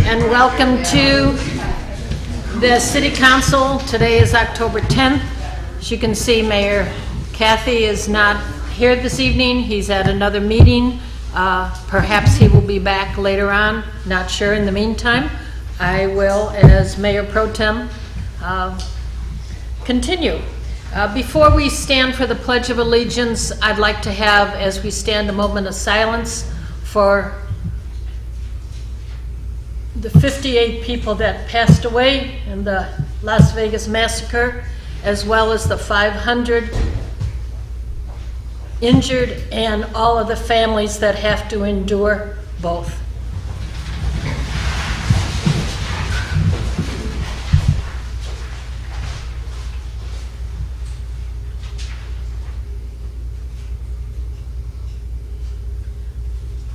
and welcome to the City Council. Today is October 10th. As you can see, Mayor Kathy is not here this evening. He's at another meeting. Perhaps he will be back later on. Not sure. In the meantime, I will, as Mayor Pro Tem, continue. Before we stand for the Pledge of Allegiance, I'd like to have, as we stand, a moment of silence for the 58 people that passed away in the Las Vegas massacre, as well as the 500 injured and all of the families that have to endure both.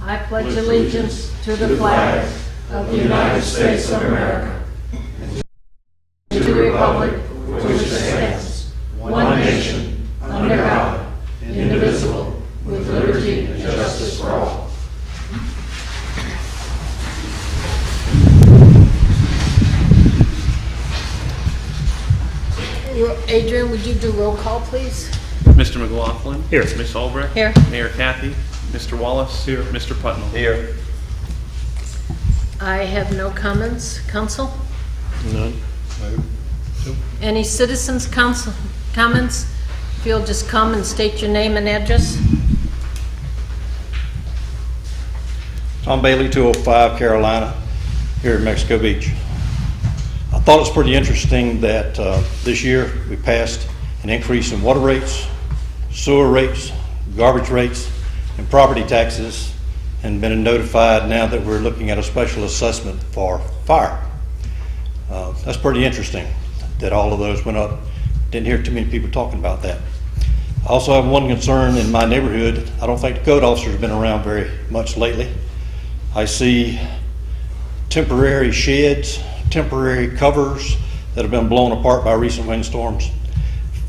I pledge allegiance to the flag of the United States of America, and to the republic for which it stands, one nation, under God, indivisible, with liberty and justice for all. Adrian, would you do roll call, please? Mr. McLaughlin. Here. Ms. Albrecht. Here. Mayor Kathy. Mr. Wallace. Here. Mr. Putnam. Here. I have no comments. Council? None. Any citizens' council comments? If you'll just come and state your name and address. Tom Bailey, 205 Carolina, here in Mexico Beach. I thought it was pretty interesting that this year we passed an increase in water rates, sewer rates, garbage rates, and property taxes, and been notified now that we're looking at a special assessment for fire. That's pretty interesting that all of those went up. Didn't hear too many people talking about that. I also have one concern in my neighborhood. I don't think the code officer's been around very much lately. I see temporary sheds, temporary covers that have been blown apart by recent windstorms.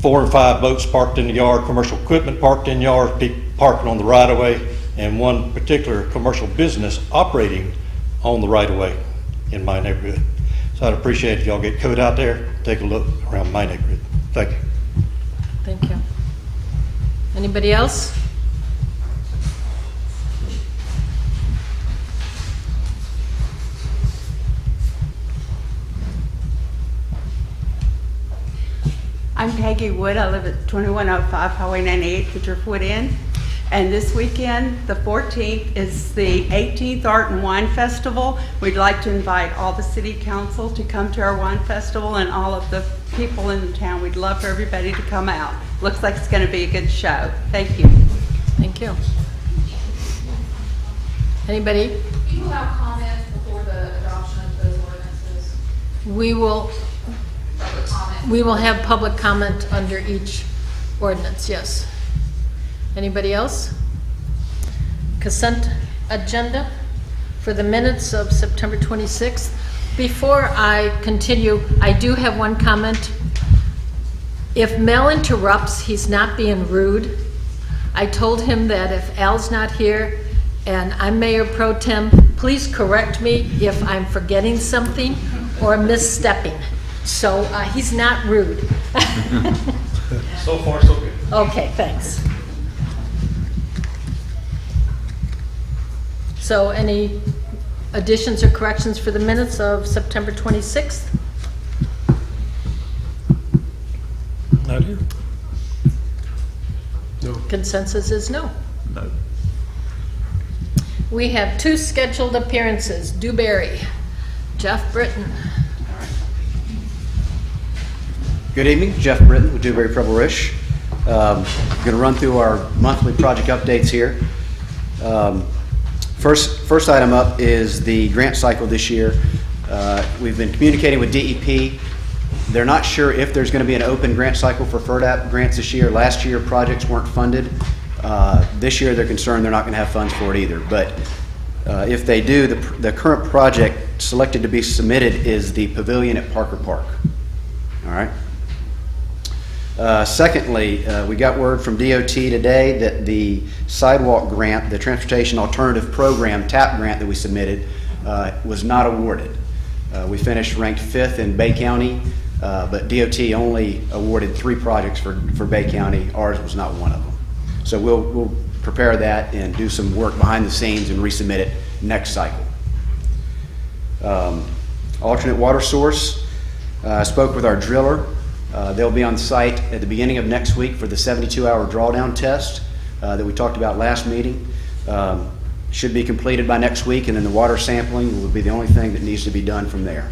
4 and 5 boats parked in the yard, commercial equipment parked in yard, people parking on the right-of-way, and one particular commercial business operating on the right-of-way in my neighborhood. So I'd appreciate if y'all get code out there, take a look around my neighborhood. Thank you. Thank you. Anybody else? I'm Peggy Wood. I live at 2105 Highway 98, Kitcherfoot Inn. And this weekend, the 14th, is the 18th Art and Wine Festival. We'd like to invite all the city council to come to our wine festival and all of the people in the town. We'd love for everybody to come out. Looks like it's going to be a good show. Thank you. Thank you. Anybody? You will have comments before the adoption of those ordinances. We will Public comment. We will have public comment under each ordinance, yes. Anybody else? Consent agenda for the minutes of September 26th. Before I continue, I do have one comment. If Mel interrupts, he's not being rude. I told him that if Al's not here and I'm Mayor Pro Tem, please correct me if I'm forgetting something or misstepping. So he's not rude. So far, so good. Okay, thanks. So any additions or corrections for the minutes of September 26th? Not here. Consensus is no. No. We have 2 scheduled appearances. Dewberry, Jeff Britton. Good evening, Jeff Britton with Dewberry Preble Rish. Going to run through our monthly project updates here. First item up is the grant cycle this year. We've been communicating with DEP. They're not sure if there's going to be an open grant cycle for FERDAP grants this year. Last year, projects weren't funded. This year, they're concerned they're not going to have funds for it either. But if they do, the current project selected to be submitted is the pavilion at Parker Park. All right. Secondly, we got word from DOT today that the sidewalk grant, the Transportation Alternative Program TAP grant that we submitted, was not awarded. We finished ranked 5th in Bay County, but DOT only awarded 3 projects for Bay County. Ours was not one of them. So we'll prepare that and do some work behind the scenes and resubmit it next cycle. Alternate water source. I spoke with our driller. They'll be on site at the beginning of next week for the 72-hour drawdown test that we talked about last meeting. Should be completed by next week, and then the water sampling will be the only thing that needs to be done from there.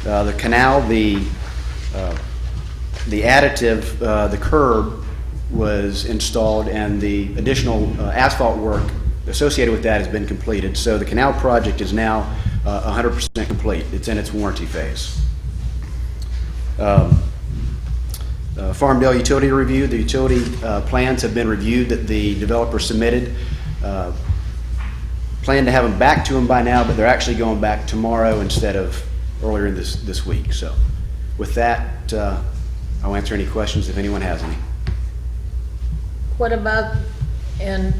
The canal, the additive, the curb was installed, and the additional asphalt work associated with that has been completed. So the canal project is now 100% complete. It's in its warranty phase. Farmdale utility review. The utility plans have been reviewed that the developer submitted. Plan to have them back to them by now, but they're actually going back tomorrow instead of earlier this week. So with that, I'll answer any questions if anyone has any. What about, and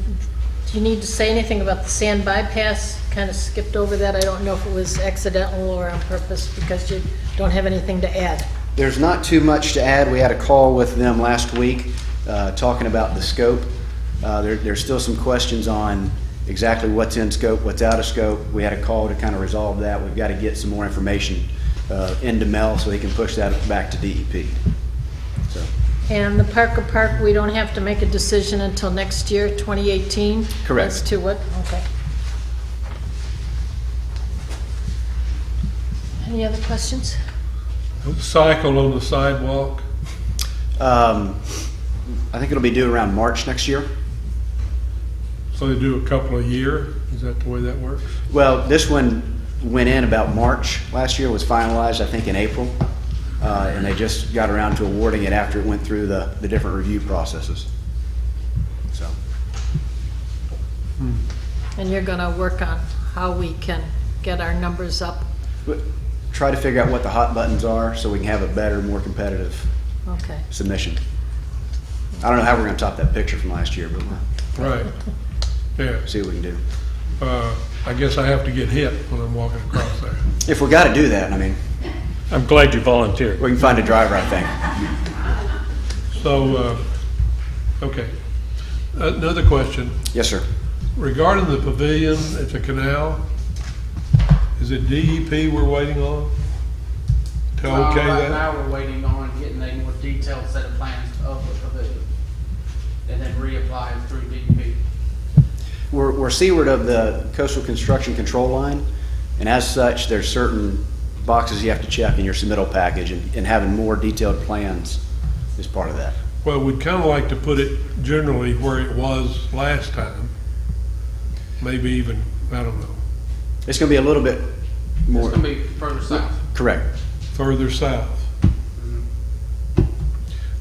do you need to say anything about the sand bypass? Kind of skipped over that. I don't know if it was accidental or on purpose because you don't have anything to add. There's not too much to add. We had a call with them last week talking about the scope. There's still some questions on exactly what's in scope, what's out of scope. We had a call to kind of resolve that. We've got to get some more information into Mel so he can push that back to DEP. So. And the Parker Park, we don't have to make a decision until next year, 2018? Correct. As to what, okay. Any other questions? Cycle on the sidewalk. I think it'll be due around March next year. So they do a couple a year? Is that the way that works? Well, this one went in about March last year, was finalized, I think, in April. And they just got around to awarding it after it went through the different review processes. So, And you're going to work on how we can get our numbers up? but try to figure out what the hot buttons are so we can have a better, more competitive Okay. submission. I don't know how we're going to top that picture from last year, but we'll Right. Yeah. see what we can do. I guess I have to get hit when I'm walking across there. If we got to do that, I mean, I'm glad you volunteered. we can find a driver, I think. So, okay. Another question. Yes, sir. Regarding the pavilion at the canal, is it DEP we're waiting on to okay Right that? now, we're waiting on getting a more detailed set of plans of the pavilion, and then reapplying through DEP. We're seaward of the coastal construction control line, and as such, there's certain boxes you have to check in your submittal package, and having more detailed plans is part of that. Well, we'd kind of like to put it generally where it was last time. Maybe even, I don't know, It's going to be a little bit It's more, gonna be further south. correct. further south.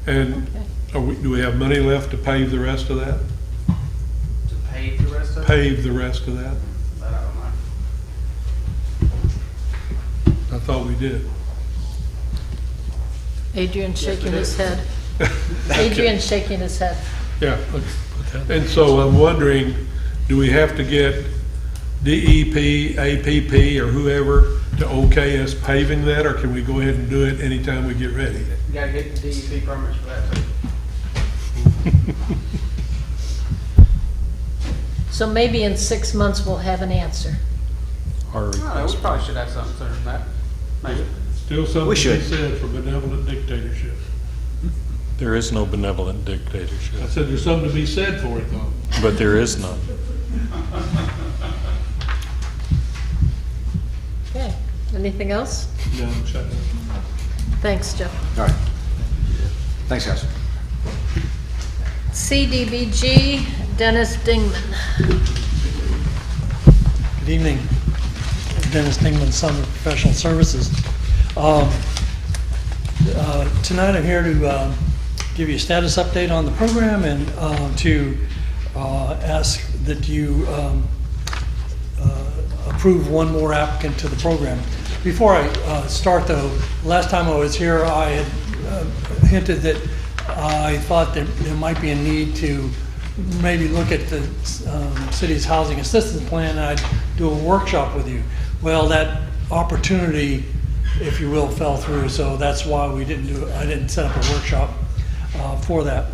And do we have money left to pave the rest of that? To pave the rest of it? Pave the rest of that? That I don't know. I thought we did. Adrian's shaking his head. Adrian's shaking his head. Yeah. And so I'm wondering, do we have to get DEP, APP, or whoever to okay us paving that, or can we go ahead and do it anytime we get ready? You gotta get the DEP permits for that too. So maybe in 6 months we'll have an answer. Our I don't know, request. we probably should have something sooner than that. Maybe. Still something We to should. be said for benevolent dictatorship. There is no benevolent I dictatorship, said there's something to be said for it though. but there is none. Okay. Anything else? No, I'm shut down. Thanks, Jeff. All right. Thanks, guys. CDBG, Dennis Dingman. Good evening. Dennis Dingman, Summit Professional Services. Tonight I'm here to give you a status update on the program and to ask that you approve one more applicant to the program. Before I start though, last time I was here I had hinted that I thought that there might be a need to maybe look at the city's housing assistance plan, and I'd do a workshop with you. Well, that opportunity, if you will, fell through, so that's why I didn't set up a workshop for that.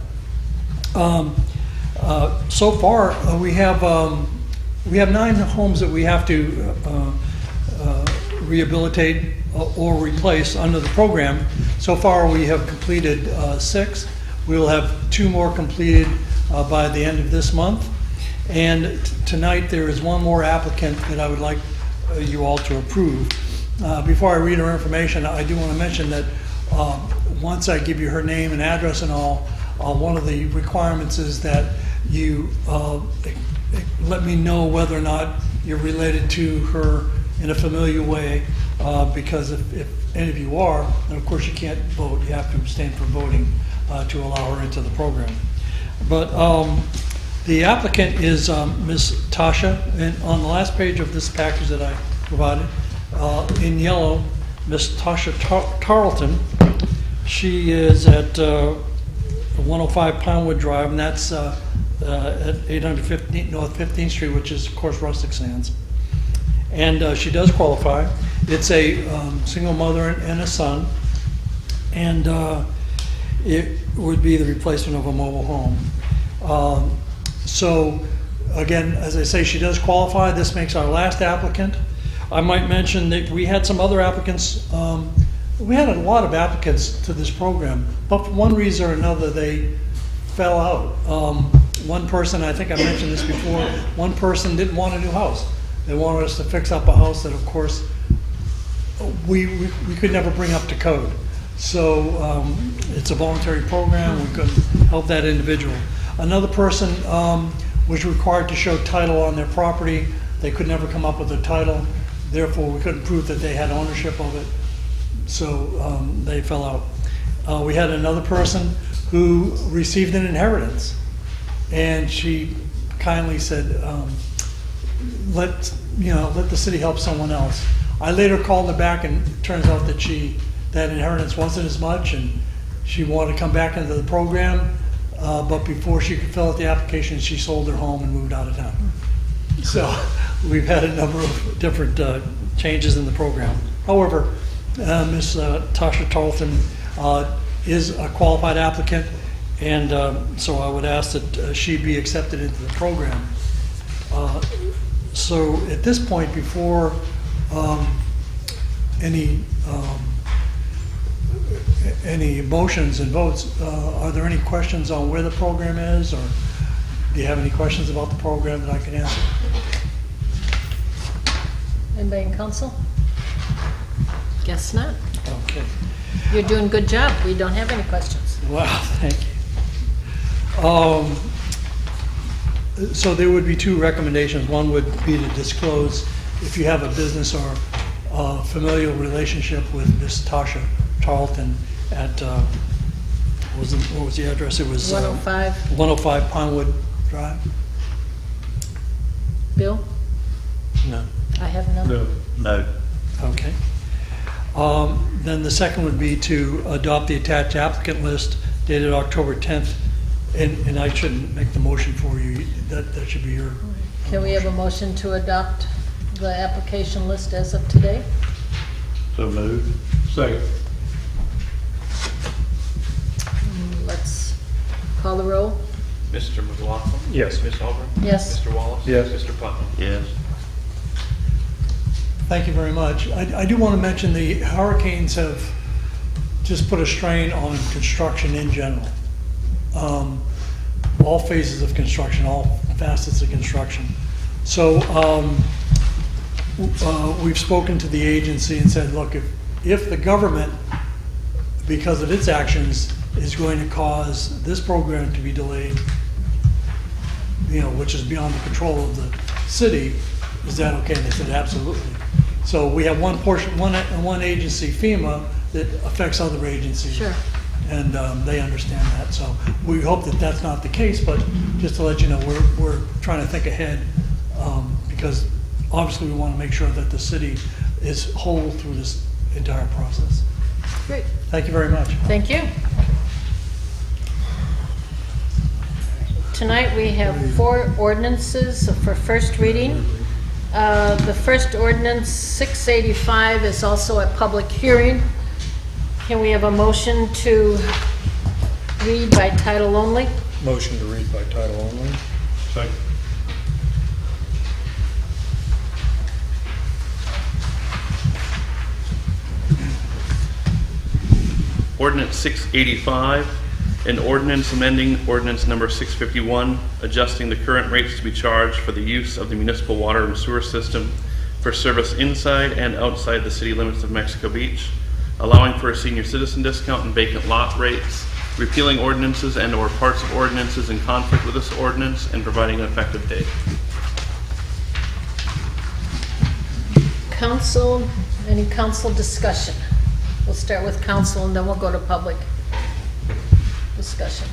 So far, we have 9 homes that we have to rehabilitate or replace under the program. So far, we have completed 6. We will have 2 more completed by the end of this month. And tonight, there is one more applicant that I would like you all to approve. Before I read her information, I do want to mention that once I give you her name and address and all, one of the requirements is that you let me know whether or not you're related to her in a familiar way, because if any of you are, then of course you can't vote. You have to abstain from voting to allow her into the program. But the applicant is Ms. Tasha, and on the last page of this package that I provided, in yellow, Ms. Tasha Tarleton. She is at 105 Pinewood Drive, and that's at 815 North 15th Street, which is, of course, Rustic Sands. And she does qualify. It's a single mother and a son, and it would be the replacement of a mobile home. So, again, as I say, she does qualify. This makes our last applicant. I might mention that we had some other applicants. We had a lot of applicants to this program, but for one reason or another, they fell out. One person, I think I mentioned this before, one person didn't want a new house. They wanted us to fix up a house that, of course, we could never bring up to code. So it's a voluntary program. We couldn't help that individual. Another person was required to show title on their property. They could never come up with a title. Therefore, we couldn't prove that they had ownership of it. So they fell out. We had another person who received an inheritance, and she kindly said, let the city help someone else. I later called her back, and it turns out that that inheritance wasn't as much, and she wanted to come back into the program, but before she could fill out the application, she sold her home and moved out of town. So we've had a number of different changes in the program. However, Ms. Tasha Tarleton is a qualified applicant, and so I would ask that she be accepted into the program. So at this point, before any motions and votes, are there any questions on where the program is, or do you have any questions about the program that I can answer? Anybody in council? Guess not. Okay. You're doing a good job. We don't have any questions. Wow, thank you. So there would be 2 recommendations. One would be to disclose if you have a business or familial relationship with Ms. Tasha Tarleton at, what was the address? It was 105. 105 Pinewood Drive. Bill? No. I have none. No. Okay. Then the second would be to adopt the attached applicant list dated October 10th, and I shouldn't make the motion for you. That should be your. Can we have a motion to adopt the application list as of today? So moved. Second. Let's call the roll. Mr. McLaughlin? Yes. Ms. Albrecht? Yes. Mr. Wallace? Yes. Mr. Putnam? Yes. Thank you very much. I do want to mention the hurricanes have just put a strain on construction in general. All phases of construction, all facets of construction. So we've spoken to the agency and said, look, if the government, because of its actions, is going to cause this program to be delayed, which is beyond the control of the city, is that okay? And they said, absolutely. So we have one agency, FEMA, that affects other agencies. Sure. And they understand that. So we hope that that's not the case, but just to let you know, we're trying to think ahead because obviously we want to make sure that the city is whole through this entire process. Great. Thank you very much. Thank you. tonight we have 4 ordinances for first reading. The first ordinance, 685, is also a public hearing. Can we have a motion to read by title only? Motion to read by title only. Second. Ordinance 685, an ordinance amending ordinance number 651, adjusting the current rates to be charged for the use of the municipal water and sewer system for service inside and outside the city limits of Mexico Beach, allowing for a senior citizen discount and vacant lot rates, repealing ordinances and/or parts of ordinances in conflict with this ordinance, and providing an effective date. Council, any council discussion? We'll start with council and then we'll go to public discussion.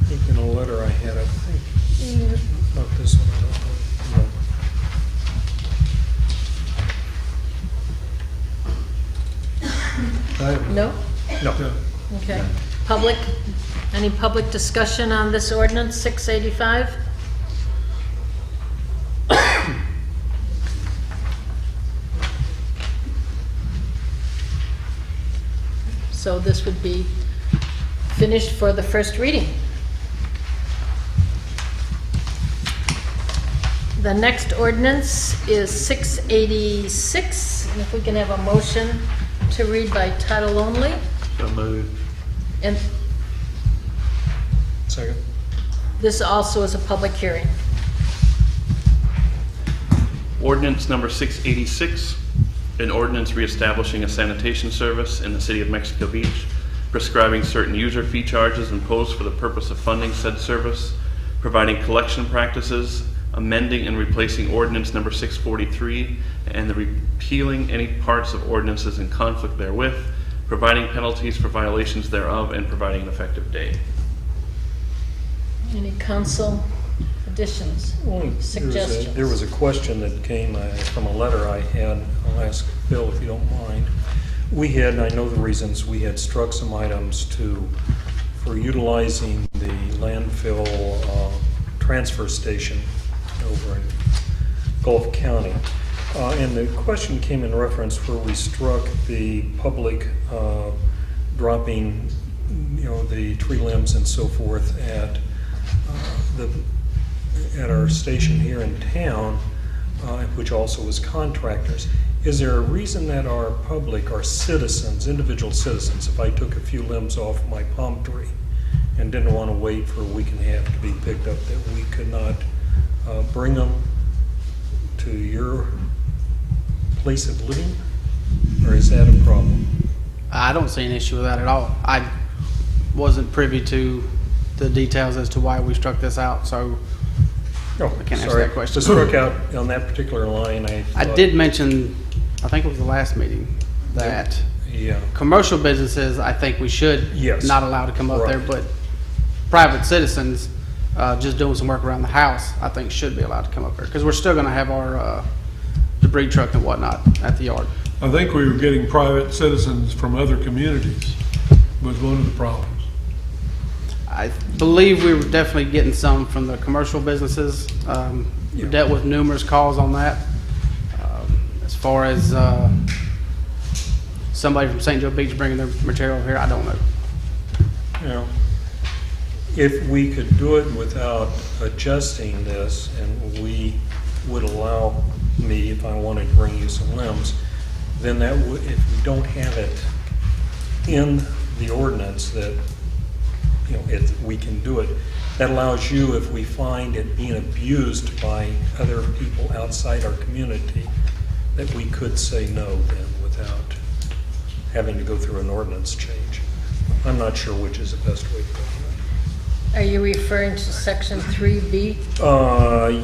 I think in a letter I had, I think, not this one, I don't know. No? No. Okay. Public, any public discussion on this ordinance, 685? So this would be finished for the first reading. The next ordinance is 686, and if we can have a motion to read by title only. So moved. And Second. this also is a public hearing. Ordinance number 686, an ordinance reestablishing a sanitation service in the city of Mexico Beach, prescribing certain user fee charges imposed for the purpose of funding said service, providing collection practices, amending and replacing ordinance number 643, and repealing any parts of ordinances in conflict therewith, providing penalties for violations thereof, and providing an effective date. Any council additions, suggestions? There was a question that came from a letter I had. I'll ask Bill if you don't mind. We had, and I know the reasons, we had struck some items for utilizing the landfill transfer station over in Gulf County. And the question came in reference where we struck the public dropping, the tree limbs and so forth at our station here in town, which also was contractors. Is there a reason that our public, our citizens, individual citizens, if I took a few limbs off my palm tree and didn't want to wait for a week and a half to be picked up, that we could not bring them to your place of living? Or is that a problem? I don't see an issue with that at all. I wasn't privy to the details as to why we struck this out, so Oh, I can't answer sorry. that question. Just struck out on that particular line. I thought- did mention, I think it was the last meeting, that Yeah. commercial businesses, I think we should Yes. not allow to come up there, Right. but private citizens, just doing some work around the house, I think should be allowed to come up there, because we're still gonna have our debris truck and whatnot at the yard. I think we were getting private citizens from other communities was one of the problems. I believe we were definitely getting some from the commercial businesses. We Yeah. dealt with numerous calls on that. As far as somebody from St. Joe Beach bringing their material here, I don't know. Now, if we could do it without adjusting this, and we would allow me, if I wanted to bring you some limbs, then that would, if we don't have it in the ordinance that, we can do it, that allows you, if we find it being abused by other people outside our community, that we could say no then without having to go through an ordinance change. I'm not sure which is the best way to go. Are you referring to section 3B?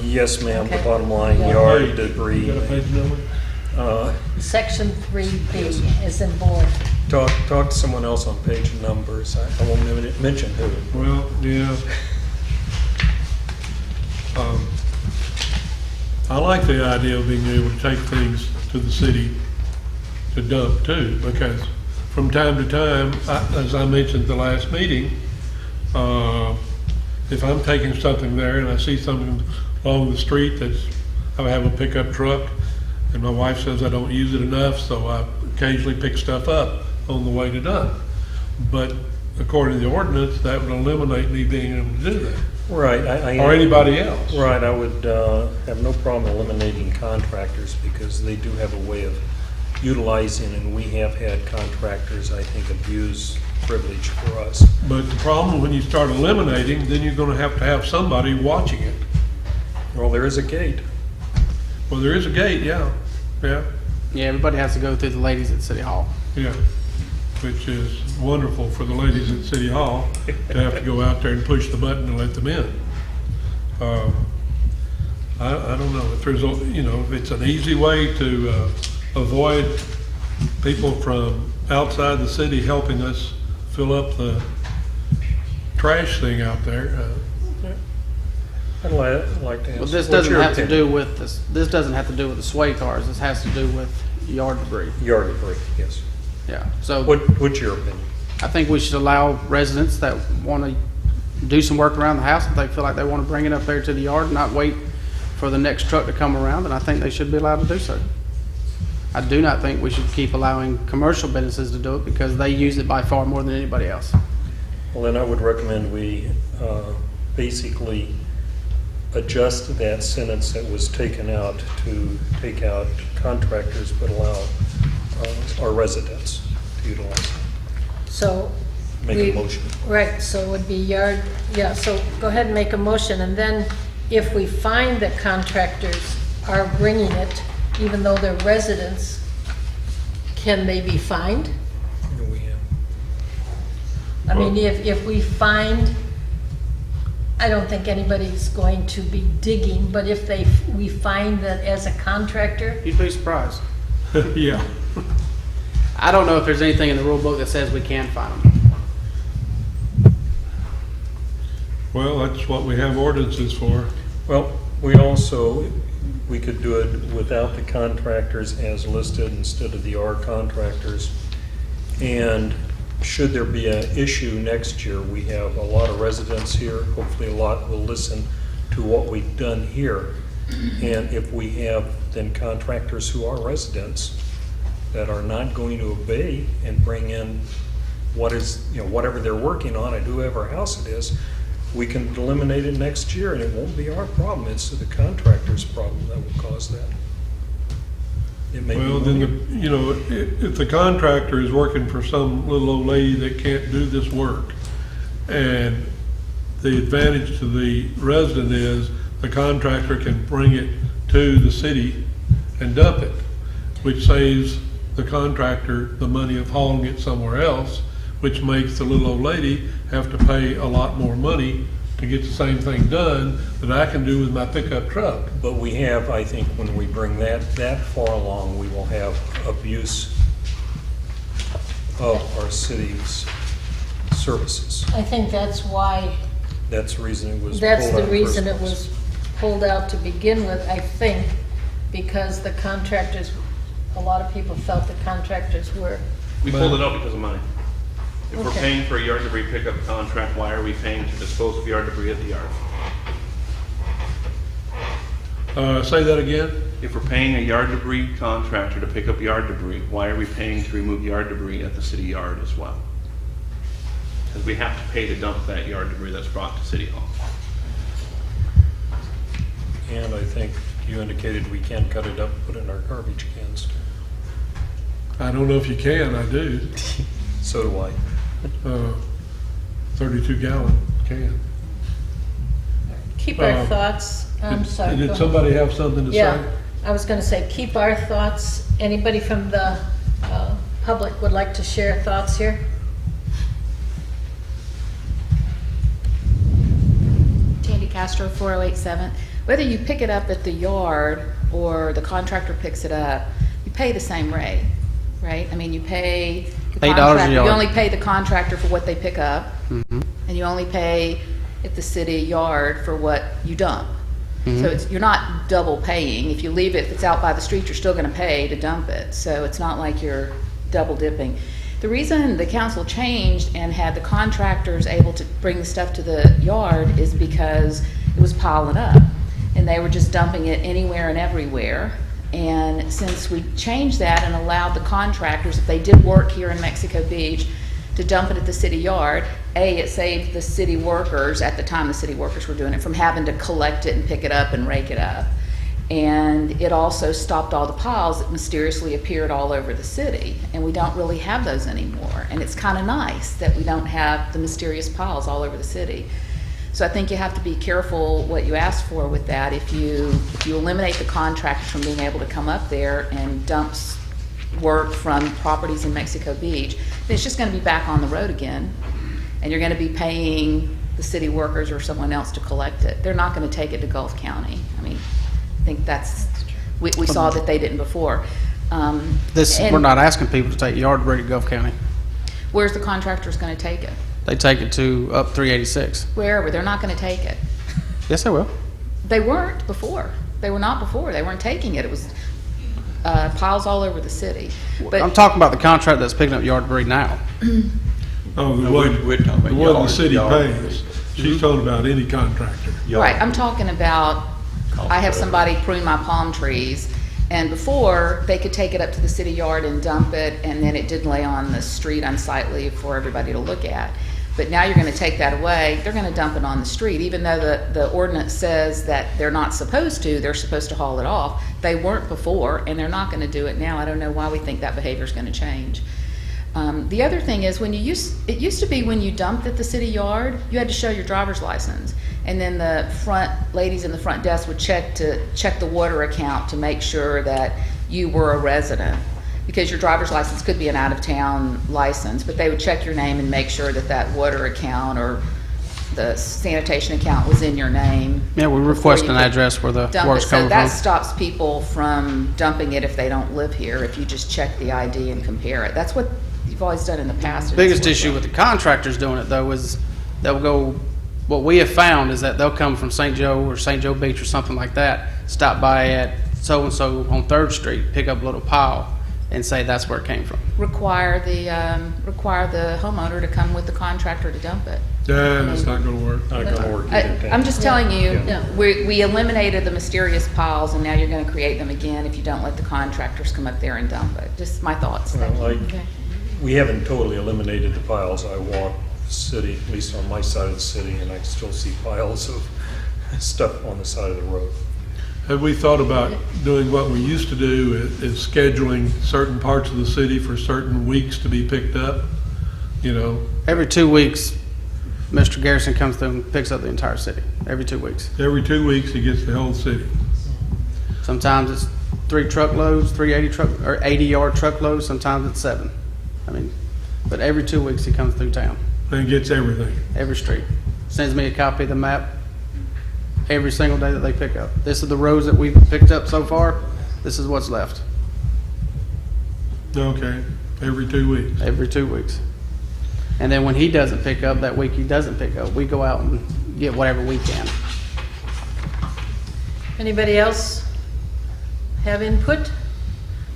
Yes, ma'am, the Okay. bottom line, Yeah. yard debris. You got a page number? Section 3B is in board. Talk to someone else on page numbers. I won't mention who. Well, yeah. I like the idea of being able to take things to the city to dump too, because from time to time, as I mentioned at the last meeting, If I'm taking something there and I see something along the street I have a pickup truck, and my wife says I don't use it enough, so I occasionally pick stuff up on the way to dump. But according to the ordinance, that would eliminate me being able to do that, Right. or anybody else. Right, I would have no problem eliminating contractors because they do have a way of utilizing, and we have had contractors, I think, abuse privilege for us. But the problem, when you start eliminating, then you're gonna have to have somebody watching it. Well, there is a gate. Well, there is a gate, yeah, Yeah, everybody has to go through the ladies at City Hall. yeah, which is wonderful for the ladies at City Hall to have to go out there and push the button and let them in. I don't know, if there's, if it's an easy way to avoid people from outside the city helping us fill up the trash thing out there. I'd like to ask. Well, this what's doesn't your have to opinion? do with this, this doesn't have to do with the sway cars, this has to do with yard debris. Yard debris, yes. Yeah, so What's your opinion? I think we should allow residents that want to do some work around the house, if they feel like they want to bring it up there to the yard, not wait for the next truck to come around, and I think they should be allowed to do so. I do not think we should keep allowing commercial businesses to do it because they use it by far more than anybody else. Well, then I would recommend we basically adjust that sentence that was taken out to take out contractors but allow our residents to utilize it. So. Make a motion. Right, so it would be yard, yeah, so go ahead and make a motion, and then if we find that contractors are bringing it, even though they're residents, can they be fined? We have I mean, if we find, I don't think anybody's going to be digging, but if we find that as a contractor, You'd be surprised. Yeah, I don't know if there's anything in the rule book that says we can fine them. well, that's what we have ordinances for. Well, we could do it without the contractors as listed instead of the R contractors. And should there be an issue next year, we have a lot of residents here, hopefully a lot will listen to what we've done here. And if we have then contractors who are residents that are not going to obey and bring in whatever they're working on at whoever house it is, we can eliminate it next year and it won't be our problem. It's the contractor's problem that will cause that. It may Well, be then, if the contractor is working for some little old lady that can't do this work, and the advantage to the resident is the contractor can bring it to the city and dump it, which saves the contractor the money of hauling it somewhere else, which makes the little old lady have to pay a lot more money to get the same thing done that I can do with my pickup truck. But we have, I think, when we bring that far along, we will have abuse of our city's services. I think that's why, That's the reason it was pulled that's out the in the reason first it place. was pulled out to begin with, I think, because the contractors, a lot of people felt the contractors were, We pulled it out because of money. If we're Okay. paying for a yard debris pickup contract, why are we paying to dispose of yard debris at the yard? Say that again? If we're paying a yard debris contractor to pick up yard debris, why are we paying to remove yard debris at the city yard as well? Because we have to pay to dump that yard debris that's brought to City Hall. And I think you indicated we can cut it up and put it in our garbage cans. I don't know if you can, I do. So do I. 32-gallon can. keep our thoughts, I'm sorry. go Did ahead. somebody have something to say? Yeah, I was gonna say, keep our thoughts. Anybody from the public would like to share thoughts here? Tandy Castro, 4087. Whether you pick it up at the yard or the contractor picks it up, you pay the same rate, right? I mean, you pay the $8 a contractor, you yard. only pay the contractor for what they pick up, Mhm. and you only pay at the city yard for what you dump. So you're not double paying. If you leave it, if it's out by the street, you're still gonna pay to dump it. So it's not like you're double dipping. The The reason the council changed and had the contractors able to bring the stuff to the yard is because it was piling up. And they were just dumping it anywhere and everywhere. And since we changed that and allowed the contractors, if they did work here in Mexico Beach, to dump it at the city yard, it saved the city workers, at the time the city workers were doing it, from having to collect it and pick it up and rake it up. And it also stopped all the piles that mysteriously appeared all over the city. And we don't really have those anymore. And it's kind of nice that we don't have the mysterious piles all over the city. So I think you have to be careful what you ask for with that. If you eliminate the contractors from being able to come up there and dump work from properties in Mexico Beach, then it's just going to be back on the road again. And you're going to be paying the city workers or someone else to collect it. They're not going to take it to Gulf County. I mean, I think that's, we saw that they didn't before. We're not asking people to take yard debris to Gulf County. Where's the contractors going to take it? They take it to up 386. Wherever. They're not going to take it. Yes, they will. They weren't before. They were not before. They weren't taking it. It was piles all over the city. But I'm talking about the contract that's picking up yard debris now. Oh, the No, one, we're talking about the one the yard, city yard. pays. She's talking about any contractor. right, I'm talking about, I have somebody prune my palm trees, and before, they could take it up to the city yard and dump it, and then it didn't lay on the street unsightly for everybody to look at. But now you're gonna take that away, they're gonna dump it on the street, even though the ordinance says that they're not supposed to, they're supposed to haul it off. They weren't before, and they're not gonna do it now. I don't know why we think that behavior's gonna change. The other thing is, it used to be when you dumped at the city yard, you had to show your driver's license. And then the ladies in the front desk would check the water account to make sure that you were a resident. Because your driver's license could be an out-of-town license, but they would check your name and make sure that water account or the sanitation account was in your name. Yeah, we request an address where the Dump it, water's so coming that from. stops people from dumping it if they don't live here, if you just check the ID and compare it. That's what you've always done in the past. and it's Biggest worked issue well. with the contractors doing it though is they'll go, what we have found is that they'll come from St. Joe or St. Joe Beach or something like that, stop by at so-and-so on 3rd Street, pick up a little pile and say that's where it came from. Require the homeowner to come with the contractor to dump it. Yeah, that's not gonna work. Not gonna work either. I'm just telling you, Yeah. we eliminated the mysterious piles, and now you're gonna create them again if you don't let the contractors come up there and dump it. Just my thoughts. Well, Thank you. like, Okay. we haven't totally eliminated the piles. I walk the city, at least on my side of the city, and I still see piles of stuff on the side of the road. Have we thought about doing what we used to do, is scheduling certain parts of the city for certain weeks to be picked up? You know, Every 2 weeks, Mr. Garrison comes through and picks up the entire city, every 2 weeks. every 2 weeks he gets the whole city. Sometimes it's 3 truckloads, 80-yard truckloads, sometimes it's 7. I mean, but every 2 weeks he comes through town, And gets everything. every street. Sends me a copy of the map every single day that they pick up. This is the roads that we've picked up so far, this is what's left, Okay, every 2 weeks. every 2 weeks. And then when he doesn't pick up, that week he doesn't pick up, we go out and get whatever we can. Anybody else have input?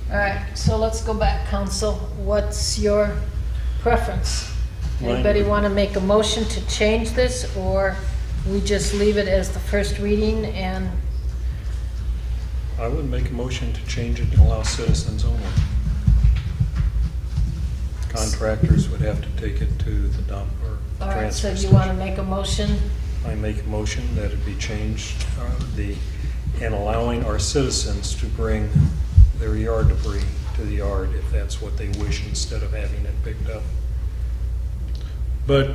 All right, so let's go back, council. What's your preference? Mine- Anybody want to make a motion to change this, or we just leave it as the first reading and, I would make a motion to change it and allow citizens only. Contractors would have to take it to the dump or the all right, so transfer you want to station. make a motion? I make a motion that it be changed, and allowing our citizens to bring their yard debris to the yard if that's what they wish, instead of having it picked up. But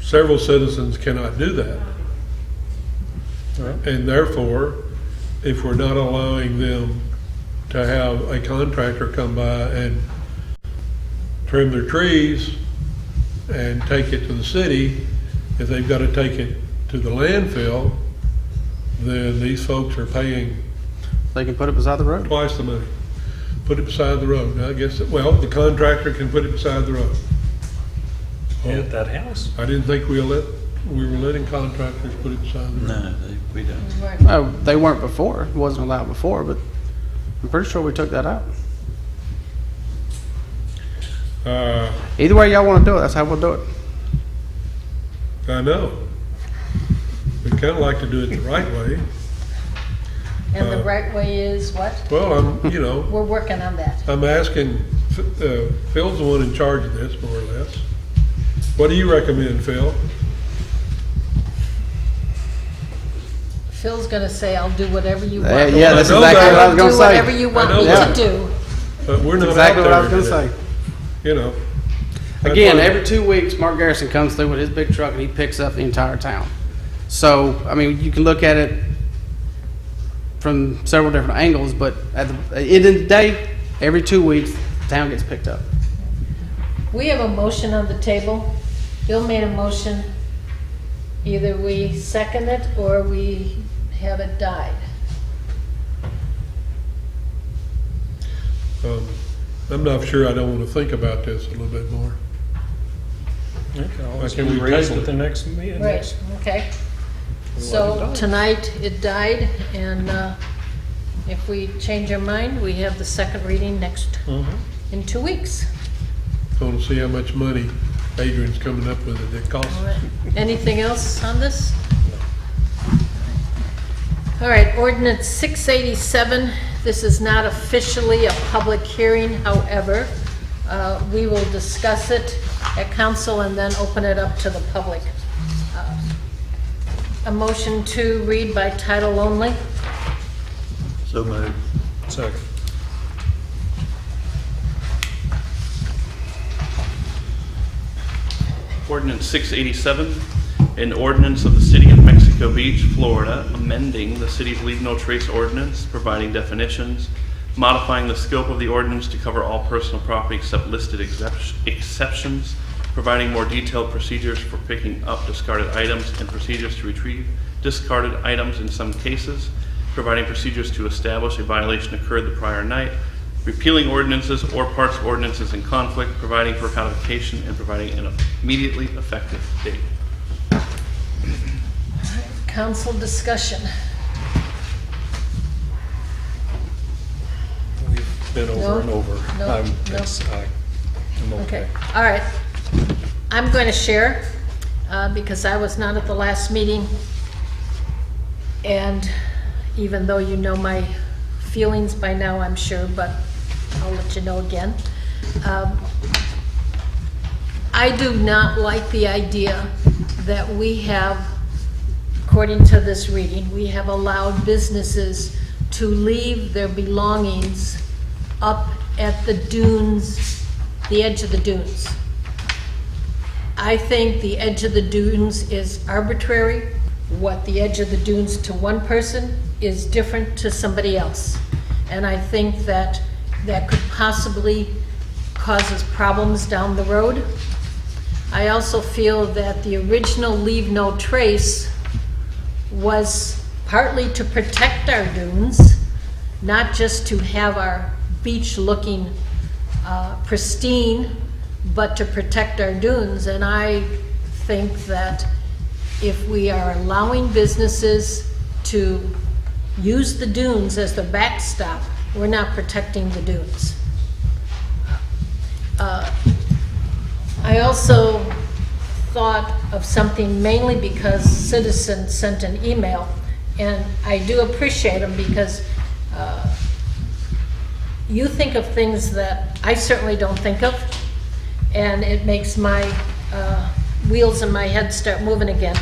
several citizens cannot do that. And therefore, if we're not allowing them to have a contractor come by and trim their trees and take it to the city, if they've got to take it to the landfill, then these folks are paying They can put it beside the road. twice the money. Put it beside the road. I guess, well, the contractor can put it beside the road. At that house. I didn't think we were letting contractors put it beside the road. No, we don't. Oh, they weren't before, it wasn't allowed before, but I'm pretty sure we took that out. Either way y'all want to do it, that's how we'll do it. I know. We'd kind of like to do it the right way. And the right way is what? Well, We're working on that. I'm asking, Phil's the one in charge of this, more or less. What do you recommend, Phil? Phil's gonna say, I'll do whatever you want. Yeah, that's I know exactly that. what I was I'll gonna do say. whatever you want I know me that. to do. But we're not out Exactly what I was there gonna today, say. you know. That's Again, why- every 2 weeks, Mark Garrison comes through with his big truck and he picks up the entire town. So, I mean, you can look at it from several different angles, but at the end of the day, every 2 weeks, the town gets picked up. We have a motion on the table. Bill made a motion. Either we second it or we have it died. I'm not sure, I don't want to think about this a little bit more. It can always Can be we raised table at the next meeting. Right, okay. So tonight it died, and if we change our mind, we have the second reading next, in 2 weeks. I want to see how much money Adrian's coming up with that it costs. All right. Anything else on this? All right, ordinance 687. This is not officially a public hearing, however, we will discuss it at council and then open it up to the public. A motion to read by title only. So moved. Second. Ordinance 687, an ordinance of the City of Mexico Beach, Florida, amending the city's Leave No Trace ordinance, providing definitions, modifying the scope of the ordinance to cover all personal property except listed exceptions, providing more detailed procedures for picking up discarded items and procedures to retrieve discarded items in some cases, providing procedures to establish a violation occurred the prior night, repealing ordinances or parts of ordinances in conflict, providing for codification, and providing an immediately effective date. Council discussion. We've been No, over and over. no, I'm no. okay. Okay, all right. I'm going to share, because I was not at the last meeting. And even though you know my feelings by now, I'm sure, but I'll let you know again. I do not like the idea that we have, according to this reading, we have allowed businesses to leave their belongings up at the dunes, the edge of the dunes. I think the edge of the dunes is arbitrary. What the edge of the dunes to one person is different to somebody else. And I think that that could possibly cause us problems down the road. I also feel that the original Leave No Trace was partly to protect our dunes, not just to have our beach looking pristine, but to protect our dunes. And I think that if we are allowing businesses to use the dunes as the backstop, we're not protecting the dunes. I also thought of something mainly because citizens sent an email, and I do appreciate them because you think of things that I certainly don't think of, and it makes my wheels in my head start moving again.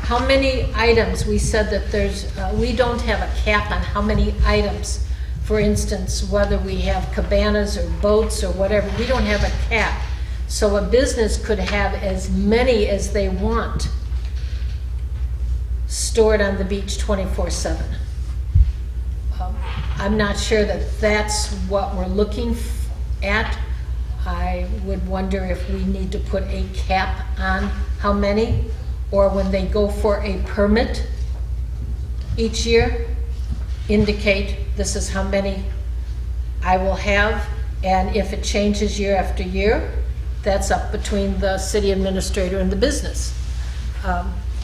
How many items, we said that there's, we don't have a cap on how many items, for instance, whether we have cabanas or boats or whatever, we don't have a cap. So a business could have as many as they want stored on the beach 24/7. I'm not sure that that's what we're looking at. I would wonder if we need to put a cap on how many, or when they go for a permit each year, indicate this is how many I will have, and if it changes year after year, that's up between the city administrator and the business.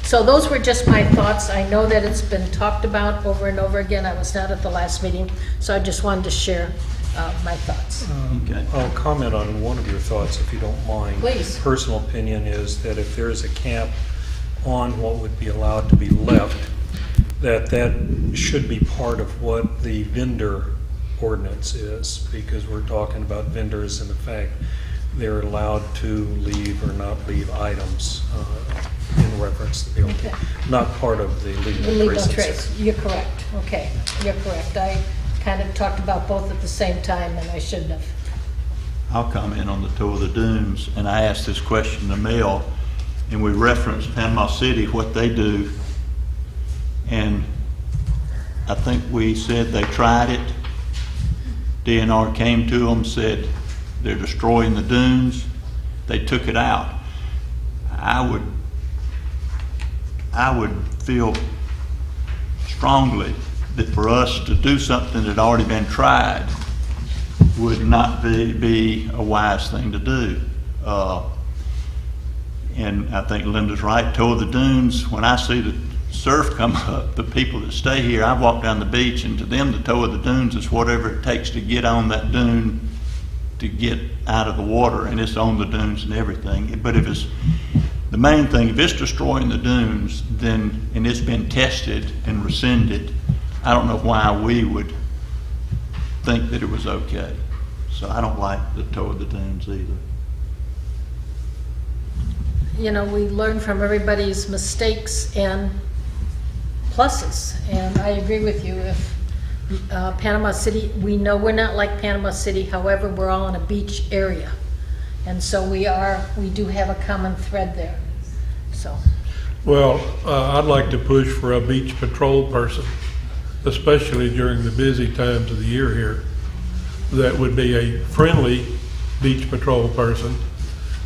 So those were just my thoughts. I know that it's been talked about over and over again. I was not at the last meeting, so I just wanted to share my thoughts. Okay. I'll comment on one of your thoughts, if you don't mind. Please. Personal opinion is that if there's a cap on what would be allowed to be left, that should be part of what the vendor ordinance is, because we're talking about vendors and the fact they're allowed to leave or not leave items in reference to the Okay. not part of the leave The no leave no trace. trace, you're correct, okay, you're correct. I kind of talked about both at the same time, and I shouldn't have. I'll comment on the Tour of the Dunes, and I asked this question to Mel, and we referenced Panama City, what they do, and I think we said they tried it. DNR came to them, said they're destroying the dunes. They took it out. I would feel strongly that for us to do something that had already been tried would not be a wise thing to do. And I think Linda's right, Tour of the Dunes, when I see the surf come up, the people that stay here, I walk down the beach, and to them the Tour of the Dunes is whatever it takes to get on that dune to get out of the water, and it's on the dunes and everything. But if it's, the main thing, if it's destroying the dunes, then, and it's been tested and rescinded, I don't know why we would think that it was okay. So I don't like the Tour of the Dunes either. You know, we learn from everybody's mistakes and pluses, and I agree with you. If Panama City, we know we're not like Panama City, however, we're all in a beach area. And so we do have a common thread there, so. Well, I'd like to push for a beach patrol person, especially during the busy times of the year here. That would be a friendly beach patrol person.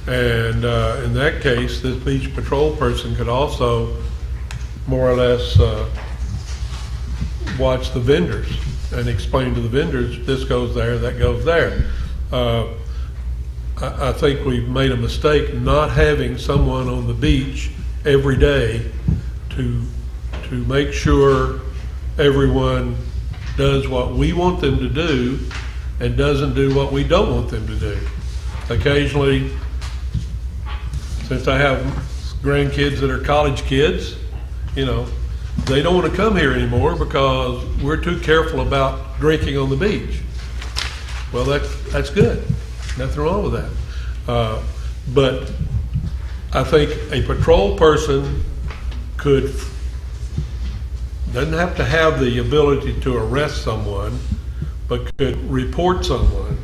And in that case, this beach patrol person could also more or less watch the vendors and explain to the vendors, this goes there, that goes there. I think we've made a mistake not having someone on the beach every day to make sure everyone does what we want them to do and doesn't do what we don't want them to do. Occasionally, since I have grandkids that are college kids, you know, they don't want to come here anymore because we're too careful about drinking on the beach. Well, that's good. Nothing wrong with that. But I think a patrol person doesn't have to have the ability to arrest someone, but could report someone,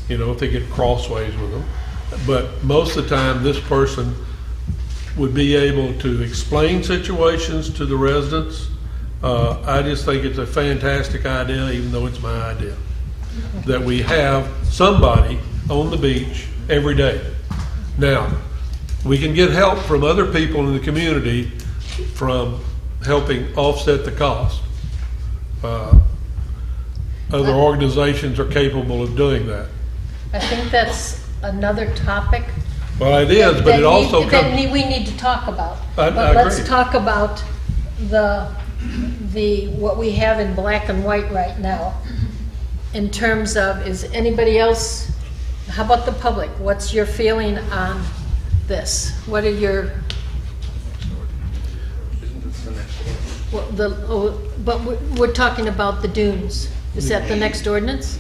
you know, if they get crossways with them. But most of the time, this person would be able to explain situations to the residents. I just think it's a fantastic idea, even though it's my idea, that we have somebody on the beach every day. Now, we can get help from other people in the community from helping offset the cost. Other organizations are capable of doing that. I think that's another topic. Well, it is, but it also that comes. we need to talk about. I But let's agree. talk about what we have in black and white right now. In terms of, is anybody else, how about the public? What's your feeling on this? What are your, but we're talking about the dunes. Is that the next ordinance?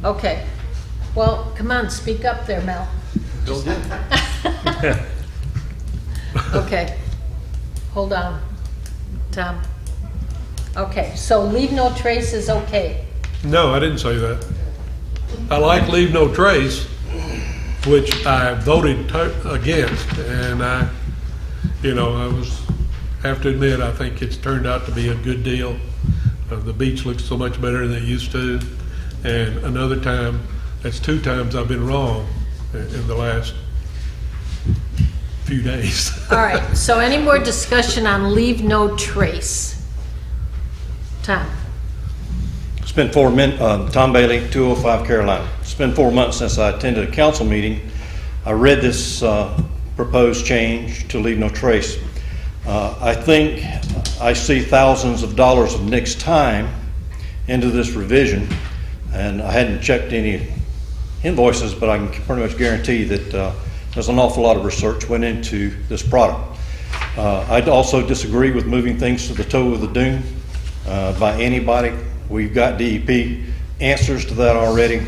Okay. Well, come on, speak up there, Mel. Okay, hold on, Tom. Okay, so leave no trace is okay. No, I didn't say that. I like leave no trace, which I voted against, and I have to admit, I think it's turned out to be a good deal. The beach looks so much better than it used to, and another time, that's 2 times I've been wrong in the last few days. All right, so any more discussion on leave no trace? Tom? It's been Tom Bailey, 205 Carolina. It's been 4 months since I attended a council meeting. I read this proposed change to leave no trace. I think I see thousands of dollars of Nick's time into this revision. And I hadn't checked any invoices, but I can pretty much guarantee that there's an awful lot of research went into this product. I'd also disagree with moving things to the toe of the dune by anybody. We've got DEP answers to that already.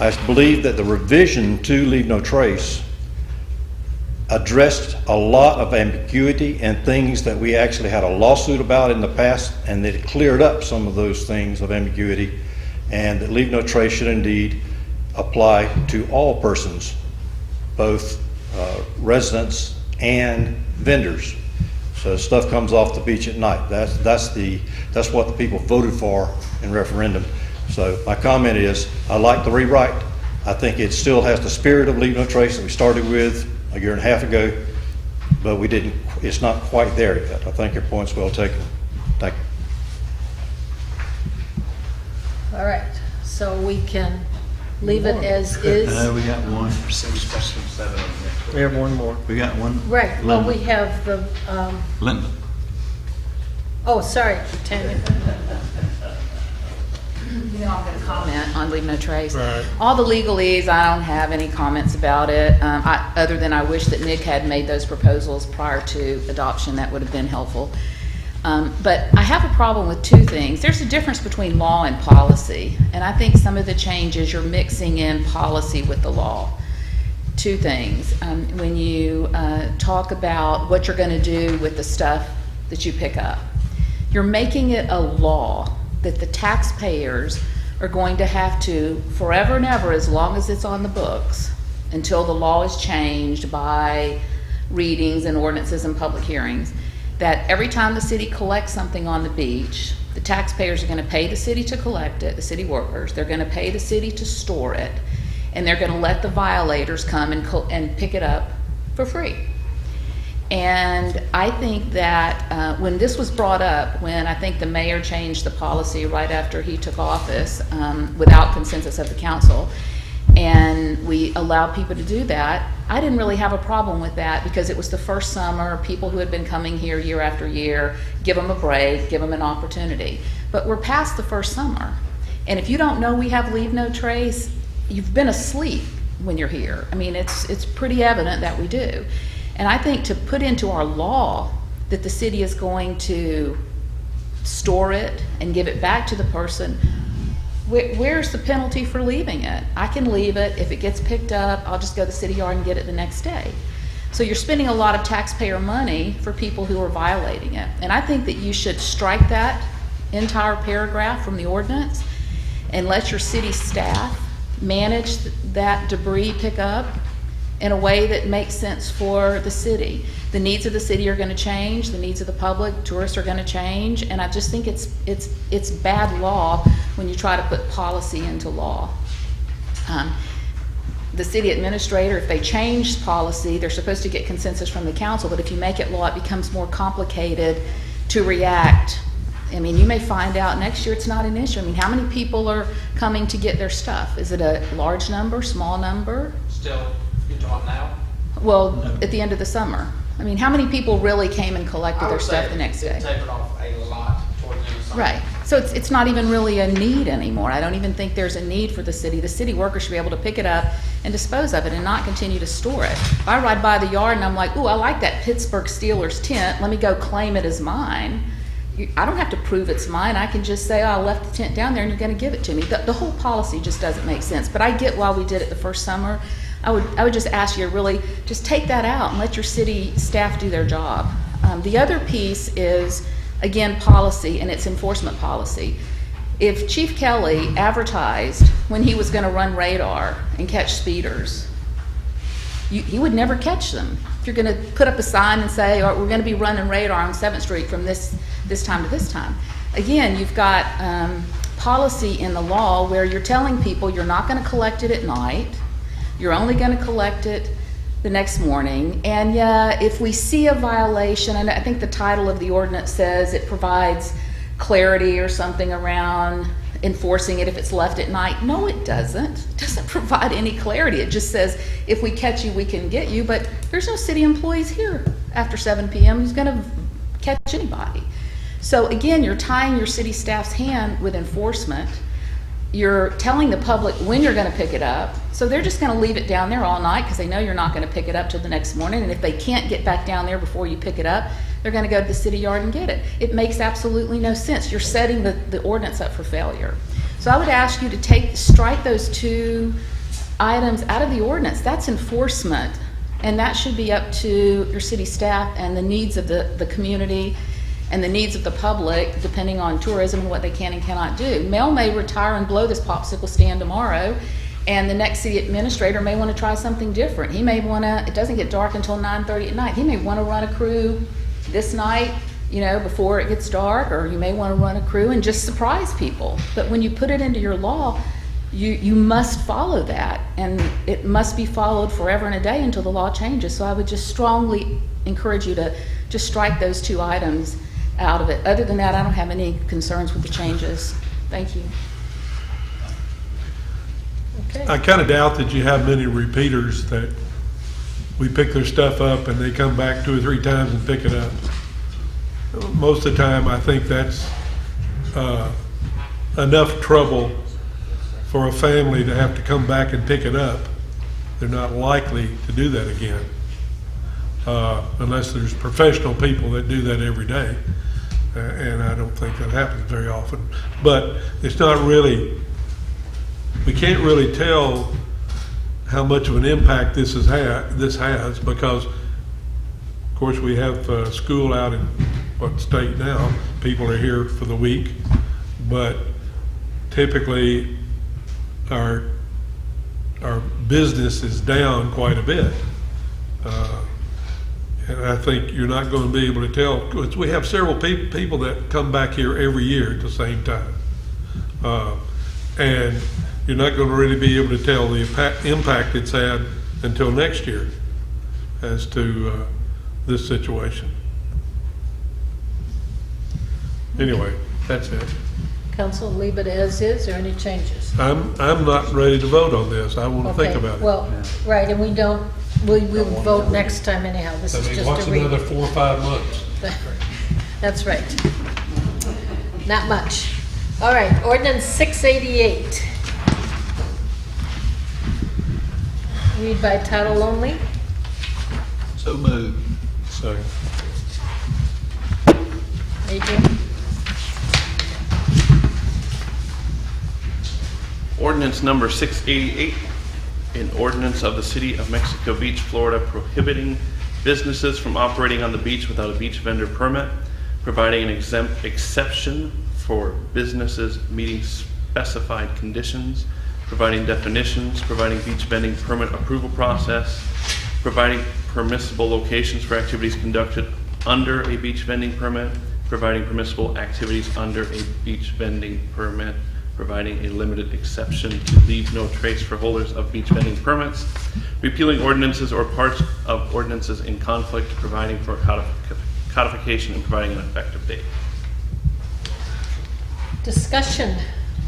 I believe that the revision to Leave No Trace addressed a lot of ambiguity and things that we actually had a lawsuit about in the past, and that it cleared up some of those things of ambiguity, and that Leave No Trace should indeed apply to all persons, both residents and vendors. So stuff comes off the beach at night. That's what the people voted for in referendum. So my comment is, I like the rewrite. I think it still has the spirit of Leave No Trace that we started with a year and a half ago, but it's not quite there yet. I think your point's well taken. Thank you. All right, so we can leave it as is. We got one. We have one more. We got one. Right, well, Linda. we have the, Linda. oh, sorry, Tanya. You know, I'm going to comment on Leave No Trace. Right. All the legalese, I don't have any comments about it, other than I wish that Nick had made those proposals prior to adoption. That would have been helpful. But I have a problem with two things. There's a difference between law and policy, and I think some of the changes, you're mixing in policy with the law. Two things. When you talk about what you're going to do with the stuff that you pick up, you're making it a law that the taxpayers are going to have to, forever and ever, as long as it's on the books, until the law is changed by readings and ordinances and public hearings, that every time the city collects something on the beach, the taxpayers are going to pay the city to collect it, the city workers, they're going to pay the city to store it, and they're going to let the violators come and pick it up for free. And I think that when this was brought up, when I think the mayor changed the policy right after he took office without consensus of the council, and we allowed people to do that, I didn't really have a problem with that because it was the first summer, people who had been coming here year after year, give them a break, give them an opportunity. But we're past the first summer. And if you don't know we have Leave No Trace, you've been asleep when you're here. I mean, it's pretty evident that we do. And I think to put into our law that the city is going to store it and give it back to the person, where's the penalty for leaving it? I can leave it. If it gets picked up, I'll just go to the city yard and get it the next day. So you're spending a lot of taxpayer money for people who are violating it. And I think that you should strike that entire paragraph from the ordinance and let your city staff manage that debris pickup in a way that makes sense for the city. The needs of the city are going to change, the needs of the public, tourists are going to change, and I just think it's bad law when you try to put policy into law. The city administrator, if they change policy, they're supposed to get consensus from the council, but if you make it law, it becomes more complicated to react. I mean, you may find out next year it's not an issue. I mean, how many people are coming to get their stuff? Is it a large number, small number? Still, you're talking now? Well, at the end of the summer. I mean, how many people really came and collected their stuff the next day? It tapered off a lot toward the end of summer. Right. So it's not even really a need anymore. I don't even think there's a need for the city. The city workers should be able to pick it up and dispose of it and not continue to store it. If I ride by the yard and I'm like, ooh, I like that Pittsburgh Steelers tent, let me go claim it as mine. I don't have to prove it's mine. I can just say, oh, I left the tent down there and you're going to give it to me. The whole policy just doesn't make sense. But I get why we did it the first summer. I would just ask you to really just take that out and let your city staff do their job. The other piece is, again, policy, and it's enforcement policy. If Chief Kelly advertised when he was going to run radar and catch speeders, he would never catch them. If you're going to put up a sign and say, oh, we're going to be running radar on 7th Street from this time to this time. Again, you've got policy in the law where you're telling people you're not going to collect it at night. You're only going to collect it the next morning. And yeah, if we see a violation, and I think the title of the ordinance says it provides clarity or something around enforcing it if it's left at night. No, it doesn't. It doesn't provide any clarity. It just says, if we catch you, we can get you. But there's no city employees here after 7 p.m. who's going to catch anybody. So again, you're tying your city staff's hand with enforcement. you're telling the public when you're going to pick it up, so they're just going to leave it down there all night because they know you're not going to pick it up till the next morning, and if they can't get back down there before you pick it up, they're going to go to the city yard and get it. It makes absolutely no sense. You're setting the ordinance up for failure. So I would ask you to strike those two items out of the ordinance. That's enforcement, and that should be up to your city staff and the needs of the community and the needs of the public, depending on tourism and what they can and cannot do. Mel may retire and blow this popsicle stand tomorrow, and the next city administrator may want to try something different. He may want to, it doesn't get dark until 9:30 at night. He may want to run a crew this night, you know, before it gets dark, or you may want to run a crew and just surprise people. But when you put it into your law, you must follow that, and it must be followed forever and a day until the law changes. So I would just strongly encourage you to just strike those two items out of it. Other than that, I don't have any concerns with the changes. Thank you. Okay. I kind of doubt that you have many repeaters that we pick their stuff up and they come back 2 or 3 times and pick it up. Most of the time, I think that's enough trouble for a family to have to come back and pick it up. They're not likely to do that again, unless there's professional people that do that every day. And I don't think that happens very often. But it's not really, we can't really tell how much of an impact this has because, of course, we have school out in state now. People are here for the week, but typically our business is down quite a bit. And I think you're not going to be able to tell, because we have several people that come back here every year at the same time. And you're not going to really be able to tell the impact it's had until next year as to this situation. Anyway, that's it. Council, leave it as is, or any changes? I'm not ready to vote on this. I want to think Okay, about it. well, right, and we'll vote next time anyhow. This I is mean, just what's a read. another 4 or 5 months? That's right. Not much. All right, ordinance 688. Read by title only. So moved. So, Adrian? Ordinance number 688, an ordinance of the City of Mexico Beach, Florida, prohibiting businesses from operating on the beach without a beach vendor permit, providing an exception for businesses meeting specified conditions, providing definitions, providing beach vending permit approval process, providing permissible locations for activities conducted under a beach vending permit, providing permissible activities under a beach vending permit, providing a limited exception to leave no trace for holders of beach vending permits, repealing ordinances or parts of ordinances in conflict, providing for codification, and providing an effective date. Discussion.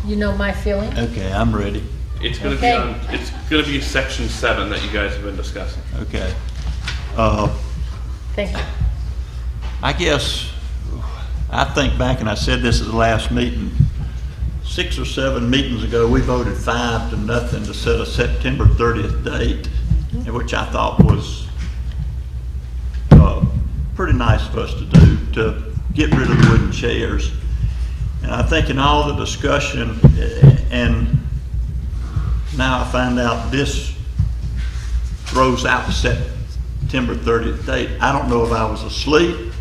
You know my feeling. Okay, I'm ready. It's going to Okay. it's going to be section 7 that you guys have been discussing. Okay. Thank you. I guess, I think back, and I said this at the last meeting, 6 or 7 meetings ago, we voted 5-0 to set a September 30th date, which I thought was pretty nice of us to do, to get rid of the wooden chairs. And I think in all the discussion, and now I find out this throws out the September 30th date. I don't know if I was asleep,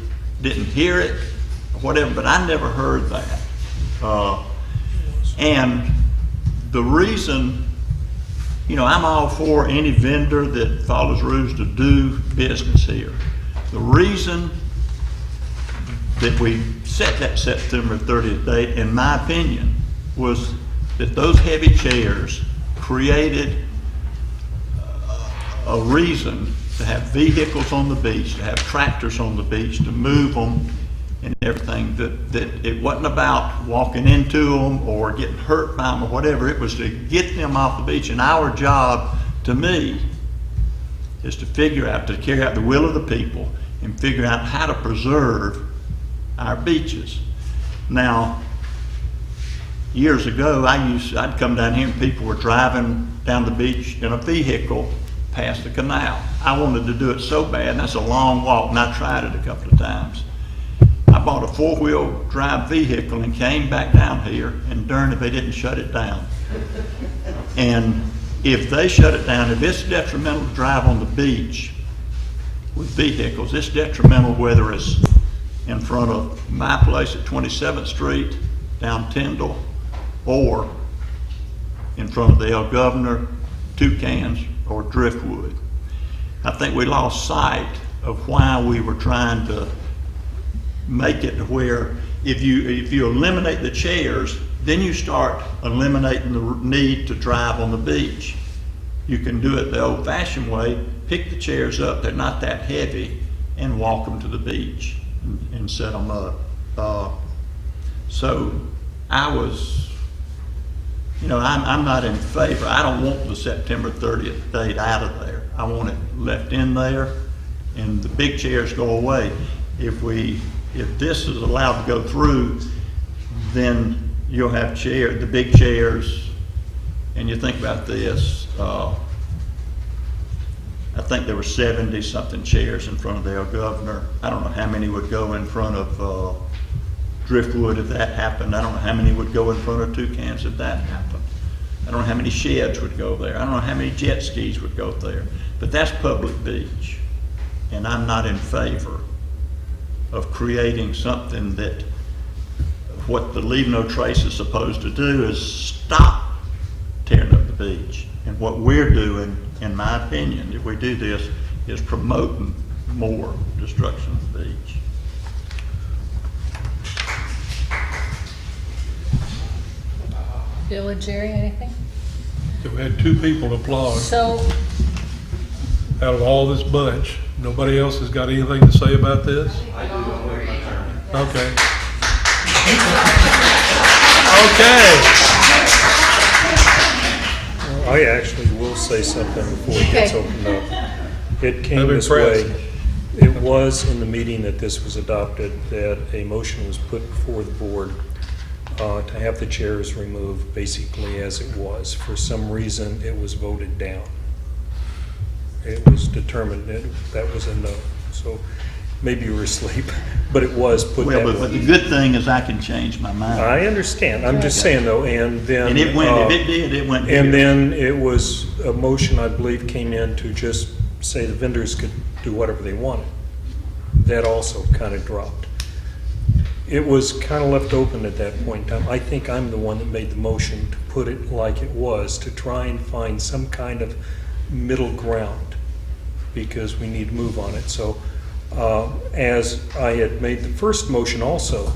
didn't hear it, or whatever, but I never heard that. And the reason, you know, I'm all for any vendor that follows rules to do business here. The reason that we set that September 30th date, in my opinion, was that those heavy chairs created a reason to have vehicles on the beach, to have tractors on the beach, to move them and everything, that it wasn't about walking into them or getting hurt by them or whatever. It was to get them off the beach. And our job, to me, is to figure out, to carry out the will of the people and figure out how to preserve our beaches. Now, years ago, I'd come down here and people were driving down the beach in a vehicle past the canal. I wanted to do it so bad, and that's a long walk, and I tried it a couple of times. I bought a four-wheel drive vehicle and came back down here, and darn if they didn't shut it down. And if they shut it down, if it's detrimental to drive on the beach with vehicles, it's detrimental whether it's in front of my place at 27th Street, down Tyndall, or in front of the El Governor, Toucans, or Driftwood. I think we lost sight of why we were trying to make it to where if you eliminate the chairs, then you start eliminating the need to drive on the beach. You can do it the old-fashioned way, pick the chairs up, they're not that heavy, and walk them to the beach and set them up. So I was, I'm not in favor. I don't want the September 30th date out of there. I want it left in there, and the big chairs go away. If this is allowed to go through, then you'll have the big chairs, and you think about this, I think there were 70-something chairs in front of the El Governor. I don't know how many would go in front of Driftwood if that happened. I don't know how many would go in front of Toucans if that happened. I don't know how many sheds would go there. I don't know how many jet skis would go there. But that's public beach, and I'm not in favor of creating something that what the Leave No Trace is supposed to do is stop tearing up the beach. And what we're doing, in my opinion, if we do this, is promoting more destruction of the beach. Bill or Jerry, anything? So we had 2 people applaud. So, Out of all this bunch, nobody else has got anything to say about this? I do. Okay. Okay. I actually will say something before it gets Okay. opened up. It came I'm this impressed. way. It was in the meeting that this was adopted, that a motion was put before the board to have the chairs removed basically as it was. For some reason, it was voted down. It was determined that that was a no. So maybe you were asleep, but it was put that Well, but the way. good thing is I can change my mind. I understand. I'm just saying though, and then. And it went, if it did, it went here. And then it was, a motion, I believe, came in to just say the vendors could do whatever they wanted. That also kind of dropped. It was kind of left open at that point in time. I think I'm the one that made the motion to put it like it was, to try and find some kind of middle ground, because we need to move on it. So as I had made the first motion also,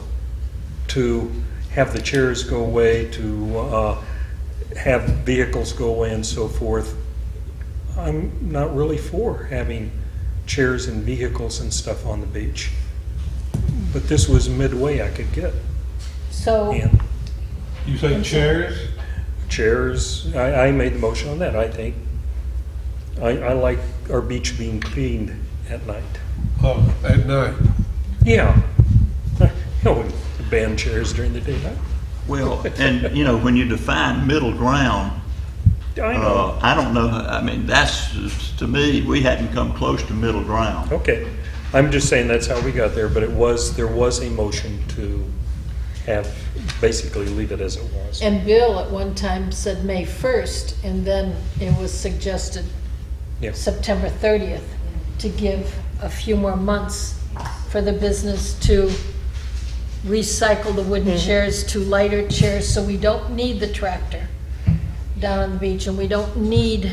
to have the chairs go away, to have vehicles go away and so forth, I'm not really for having chairs and vehicles and stuff on the beach. But this was midway I could get. so, And You say chairs? chairs, I made the motion on that, I think. I like our beach being cleaned at night. Oh, at night. Yeah. We ban chairs during the daytime. Well, and when you define middle ground, I know. I don't know, I mean, to me, we hadn't come close to middle ground. Okay. I'm just saying that's how we got there, but there was a motion to have, basically leave it as it was. and Bill at one time said May 1st, and then it was suggested Yeah. September 30th to give a few more months for the business to recycle the wooden chairs to lighter chairs, so we don't need the tractor down on the beach, and we don't need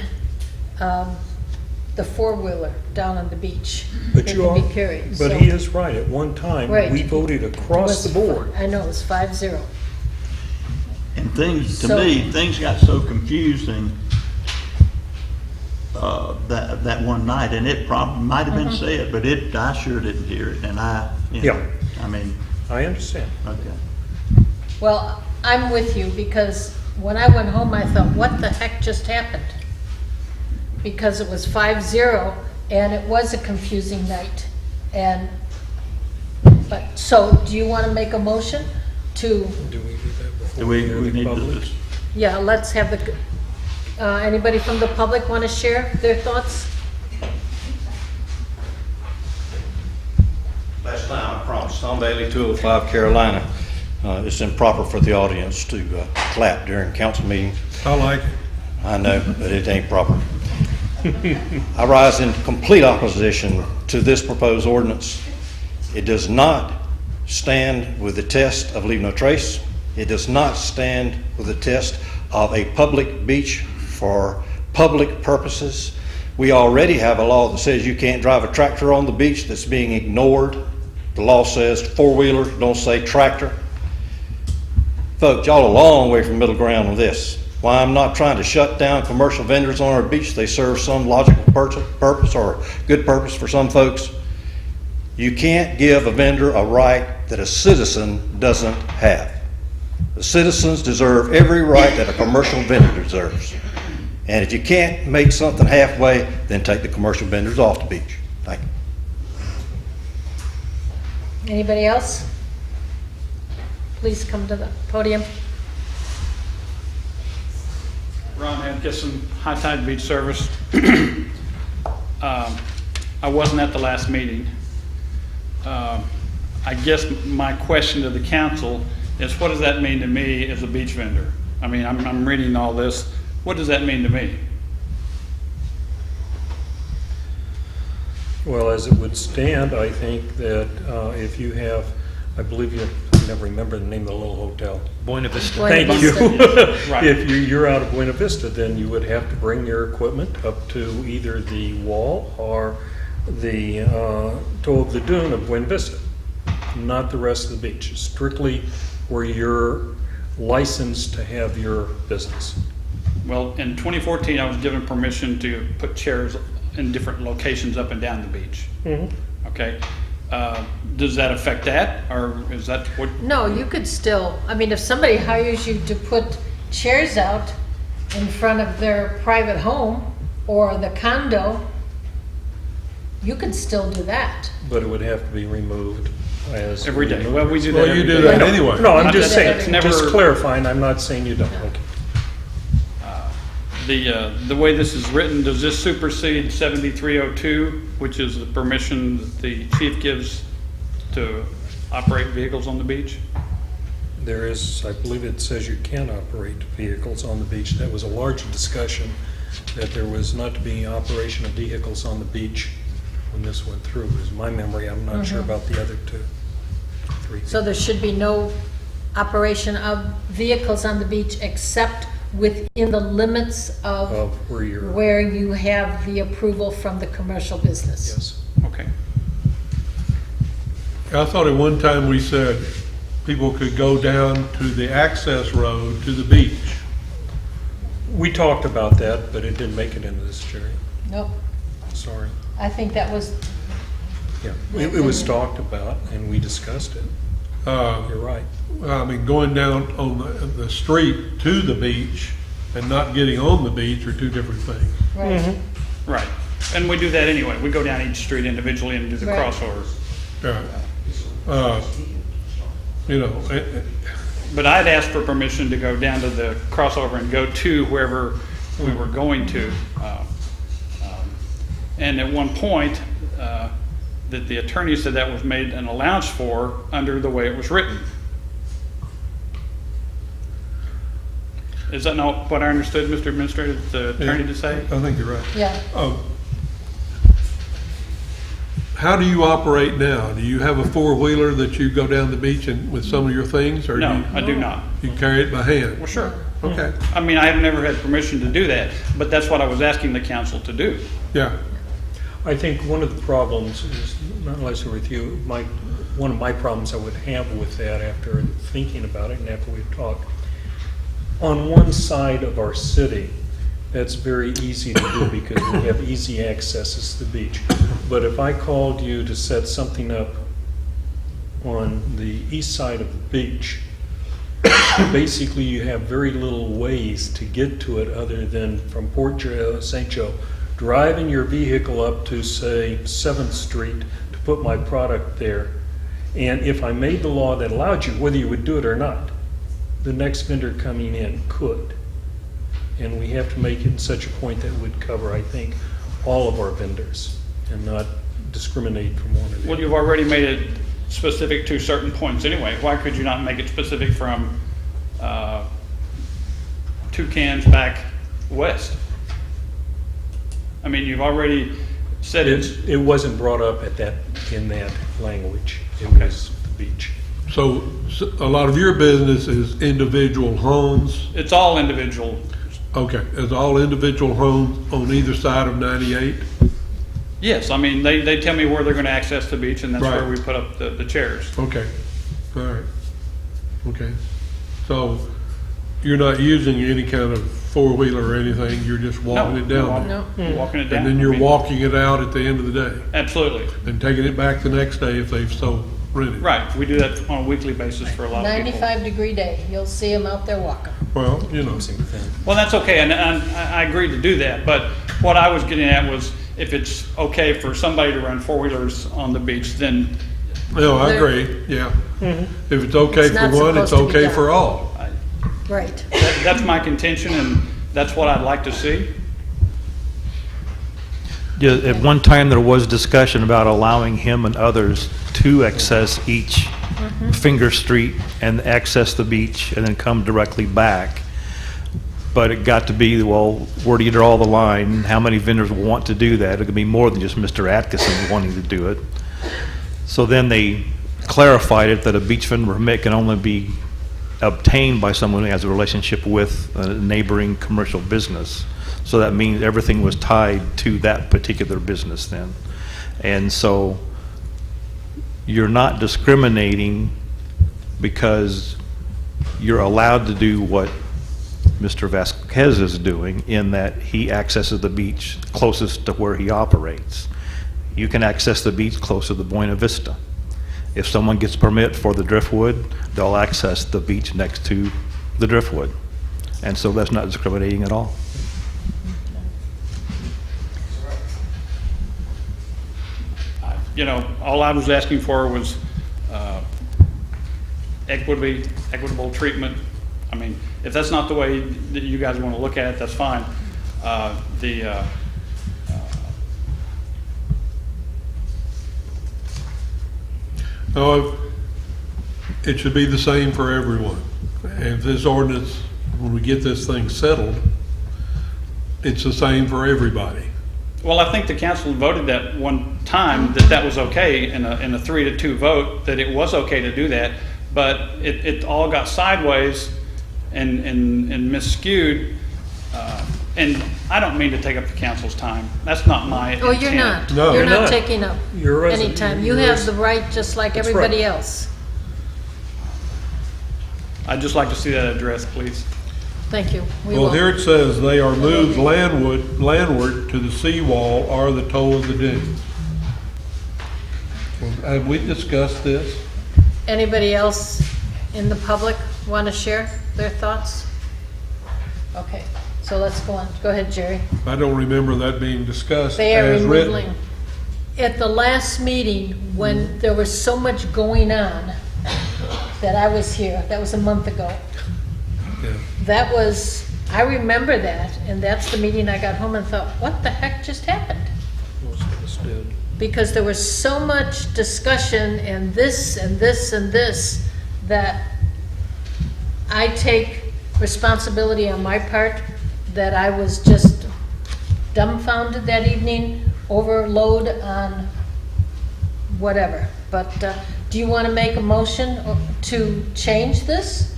the four-wheeler down on the beach. But that you can are, be carried. but So- he is right. At one time, Right. we voted across the board. I know, it was 5-0. And things, to So- me, things got so confusing that one night, and it probably might have been said, but I sure didn't hear it, and Yeah. I mean, I understand. okay. Well, I'm with you, because when I went home, I thought, what the heck just happened? Because it was 5-0, and it was a confusing night. But, so, do you want to make a motion to, Do we do that Do we need Public? to, Yeah, let's have the, anybody from the public want to share their thoughts? Last time, I promised, Tom Bailey, 205 Carolina. It's improper for the audience to clap during council meetings. I like it. I know, but it ain't proper. I rise in complete opposition to this proposed ordinance. It does not stand with the test of leave no trace. It does not stand with the test of a public beach for public purposes. We already have a law that says you can't drive a tractor on the beach. That's being ignored. The law says four-wheeler, don't say tractor. Folks, y'all are a long way from middle ground on this. Why I'm not trying to shut down commercial vendors on our beach. They serve some logical purpose or good purpose for some folks. You can't give a vendor a right that a citizen doesn't have. The citizens deserve every right that a commercial vendor deserves. And if you can't make something halfway, then take the commercial vendors off the beach. Thank you. Anybody else? Please come to the podium. Ron Hankinson, High Tide Beach Service. I wasn't at the last meeting. I guess my question to the council is, what does that mean to me as a beach vendor? I mean, I'm reading all this. What does that mean to me? Well, as it would stand, I think that if you have, I believe you, I never remember the name of the little hotel. Buena Vista. Buena Thank you. Vista. Right. If you're out of Buena Vista, then you would have to bring your equipment up to either the wall or the toe of the dune of Buena Vista, not the rest of the beach. Strictly where you're licensed to have your business. Well, in 2014, I was given permission to put chairs in different locations up and down the beach. Okay. Does that affect that, or is that what? No, you could still, I mean, if somebody hires you to put chairs out in front of their private home or the condo, you could still do that. But it would have to be removed as. Every day. Well, we do that Well, you every do day. that anyway. No, I'm Not just that- saying, never- just clarifying, I'm not saying you don't. Okay. The way this is written, does this supersede 7302, which is the permission that the chief gives to operate vehicles on the beach? There is, I believe it says you can operate vehicles on the beach. That was a large discussion, that there was not to be operation of vehicles on the beach when this went through, is my memory. I'm not sure about the other three. So there should be no operation of vehicles on the beach except within the limits of Of where you're, where you have the approval from the commercial business. yes. Okay. I thought at one time we said people could go down to the access road to the beach. We talked about that, but it didn't make it into this, Jerry. Nope, Sorry. I think that was, Yeah, it was talked about and we discussed it. You're right. I mean, going down on the street to the beach and not getting on the beach are two different things. right. Right. And we do that anyway. We go down each street individually and do the Right. crossovers. Yeah. You know, But I'd asked for permission to go down to the crossover and go to wherever we were going to. And at one point, that the attorney said that was made an allowance for under the way it was written. Is that not what I understood, Mr. Administrator, the attorney to say? I think you're right. Yeah, How do you operate now? Do you have a four-wheeler that you go down the beach and with some of your things, or No, I do not. you carry it by hand? Well, sure. Okay, I mean, I have never had permission to do that, but that's what I was asking the council to do. yeah. I think one of the problems is, not unless we're with you, one of my problems I would have with that after thinking about it and after we've talked, on one side of our city, that's very easy to do because we have easy accesses to the beach. But if I called you to set something up on the east side of the beach, basically you have very little ways to get to it other than from Port St. Joe, driving your vehicle up to, say, 7th Street to put my product there. And if I made the law that allowed you, whether you would do it or not, the next vendor coming in could. And we have to make it in such a point that would cover, I think, all of our vendors and not discriminate from one or the Well, other. you've already made it specific to certain points anyway. Why could you not make it specific from Toucans back west? I mean, you've already said it's, It wasn't brought up in that language. It was the beach. So a lot of your business is individual homes. it's all individual. Okay, it's all individual homes on either side of 98? Yes, I mean, they tell me where they're gonna access the beach, and that's where Right. we put up the chairs. Okay, all right. Okay, so you're not using any kind of four-wheeler or anything, you're just walking it down there? No. Walking it down. And then I you're mean, walking it out at the end of the day Absolutely. and taking it back the next day if they've so rented? Right, we do that on a weekly basis for a lot of people. 95-degree day, you'll see them out there walking. Well, you know, Same thing. Well, that's okay, and I agreed to do that, but what I was getting at was, if it's okay for somebody to run four-wheelers on the beach, then no, I There- agree, yeah. If it's okay It's for not one, it's supposed to be okay done. for all. Right. that's my contention, and that's what I'd like to see. Yeah, at one time, there was discussion about allowing him and others to access each finger street and access the beach and then come directly back. But it got to be, well, where do you draw the line? How many vendors will want to do that? It could be more than just Mr. Atkinson wanting to do it. So then they clarified it that a beach vendor permit can only be obtained by someone who has a relationship with a neighboring commercial business. So that means everything was tied to that particular business then. And so you're not discriminating because you're allowed to do what Mr. Vasquez is doing in that he accesses the beach closest to where he operates. You can access the beach closer to Buena Vista. If someone gets permit for the driftwood, they'll access the beach next to the driftwood. And so that's not discriminating at all. You know, all I was asking for was equitable treatment. I mean, if that's not the way that you guys want to look at it, that's fine. No, it should be the same for everyone. And if this ordinance, when we get this thing settled, it's the same for everybody. Well, I think the council voted that one time that that was okay in a 3-2 vote, that it was okay to do that, but it all got sideways and miscued. And I don't mean to take up the council's time. That's not my intent. Oh, you're not. No. You're You're not not. taking up You're a any resident. time. You You're a have res- the right, just like That's everybody right. else. I'd just like to see that addressed, please. Thank you. We Well, will. here it says they are moved landward to the seawall or the toe of the dunes. Have we discussed this? Anybody else in the public want to share their thoughts? Okay, so let's go on. Go ahead, Jerry. I don't remember that being discussed They are as written. remodeling. At the last meeting, when there was so much going on that I was here, that was a month ago. Yeah. That was, I remember that, and that's the meeting I got home and thought, what the heck just happened? Most of us did. Because there was so much discussion and this and this and this that I take responsibility on my part that I was just dumbfounded that evening, overload on whatever. But do you want to make a motion to change this?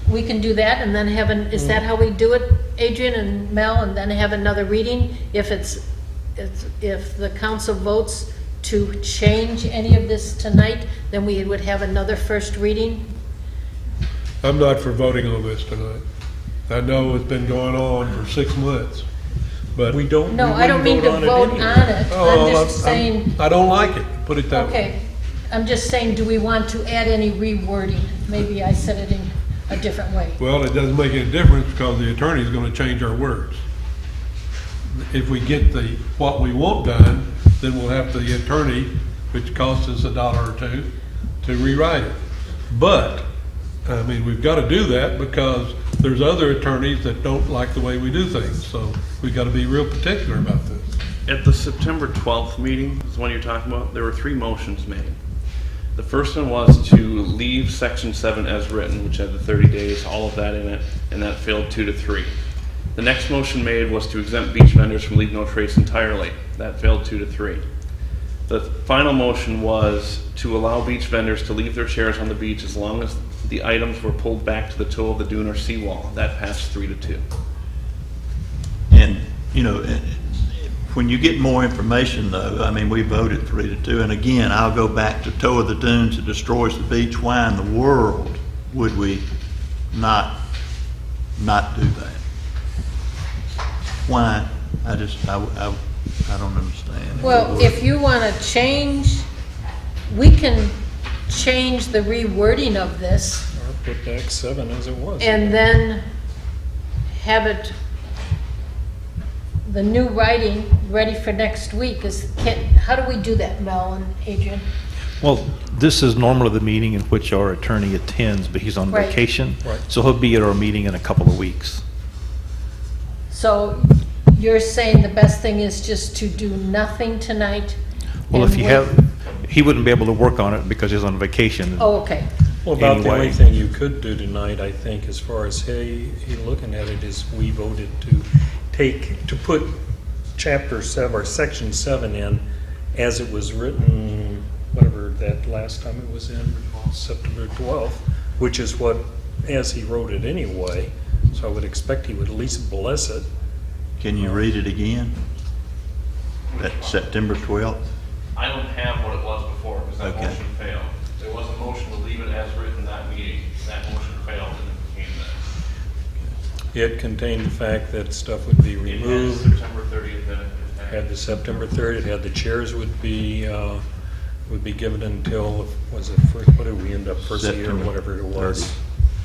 We can do that and then have an, is that how we do it, Adrian and Mel, and then have another reading? If if the council votes to change any of this tonight, then we would have another first reading? I'm not for voting on this tonight. I know it's been going on for 6 months, but. We don't. No, we I don't mean wouldn't to vote anyway. on it. Oh, I'm just saying, I don't like it, put it that way. okay, I'm just saying, do we want to add any rewording? Maybe I said it in a different way. Well, it doesn't make any difference because the attorney's gonna change our words. If we get what we want done, then we'll have the attorney, which costs us $1 or $2, to rewrite it. But I mean, we've got to do that because there's other attorneys that don't like the way we do things, so we've got to be real particular about this. At the September 12th meeting, is the one you're talking about, there were 3 motions made. The first one was to leave section 7 as written, which had the 30 days, all of that in it, and that failed 2-3. The next motion made was to exempt beach vendors from leave no trace entirely. That failed 2-3. The final motion was to allow beach vendors to leave their chairs on the beach as long as the items were pulled back to the toe of the dune or seawall. That passed 3-2. And, you know, when you get more information though, I mean, we voted 3-2, and again, I'll go back to toe of the dunes, it destroys the beach. Why in the world would we not do that? Why? I don't understand. Well, if you want to change, we can change the rewording of this Or put back 7 as it was. and then have it, the new writing, ready for next week. How do we do that, Mel and Adrian? Well, this is normally the meeting in which our attorney attends, but he's on Right. vacation. Right. So he'll be at our meeting in a couple of weeks. So you're saying the best thing is just to do nothing tonight? Well, and if you wait- have, he wouldn't be able to work on it because he's on vacation. Oh, okay. Well, about the only Anyway. thing you could do tonight, I think, as far as he looking at it, is we voted to put chapter 7 or section 7 in as it was written, whatever that last time it was in, September 12th, which is what, as he wrote it anyway, so I would expect he would at least bless it. Can you read it again? That September 12th? I don't have what it was before because that Okay. motion failed. There was a motion to leave it as written that meeting. That motion failed and it became this. It contained the fact that stuff would be It had removed, September 30th in it. had the September 30th, had the chairs would be given until, was it first, what did we end up, first of the year, September whatever it was? 30.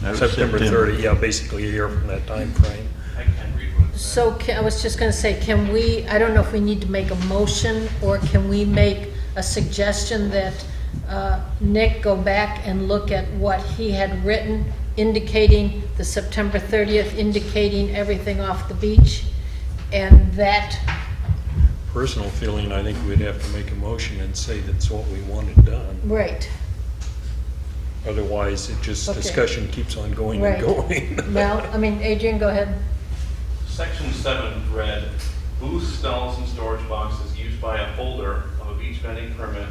No, September 30, yeah, basically a year from that time frame. I can't read what it said. So I was just going to say, can we, I don't know if we need to make a motion, or can we make a suggestion that Nick go back and look at what he had written, indicating the September 30th, indicating everything off the beach, and that, Personal feeling, I think we'd have to make a motion and say that's what we wanted done. right, Otherwise, it just, Okay. discussion keeps on going right. and going. Mel, Adrian, go ahead. Section 7 read, booths, stalls, and storage boxes used by a holder of a beach vending permit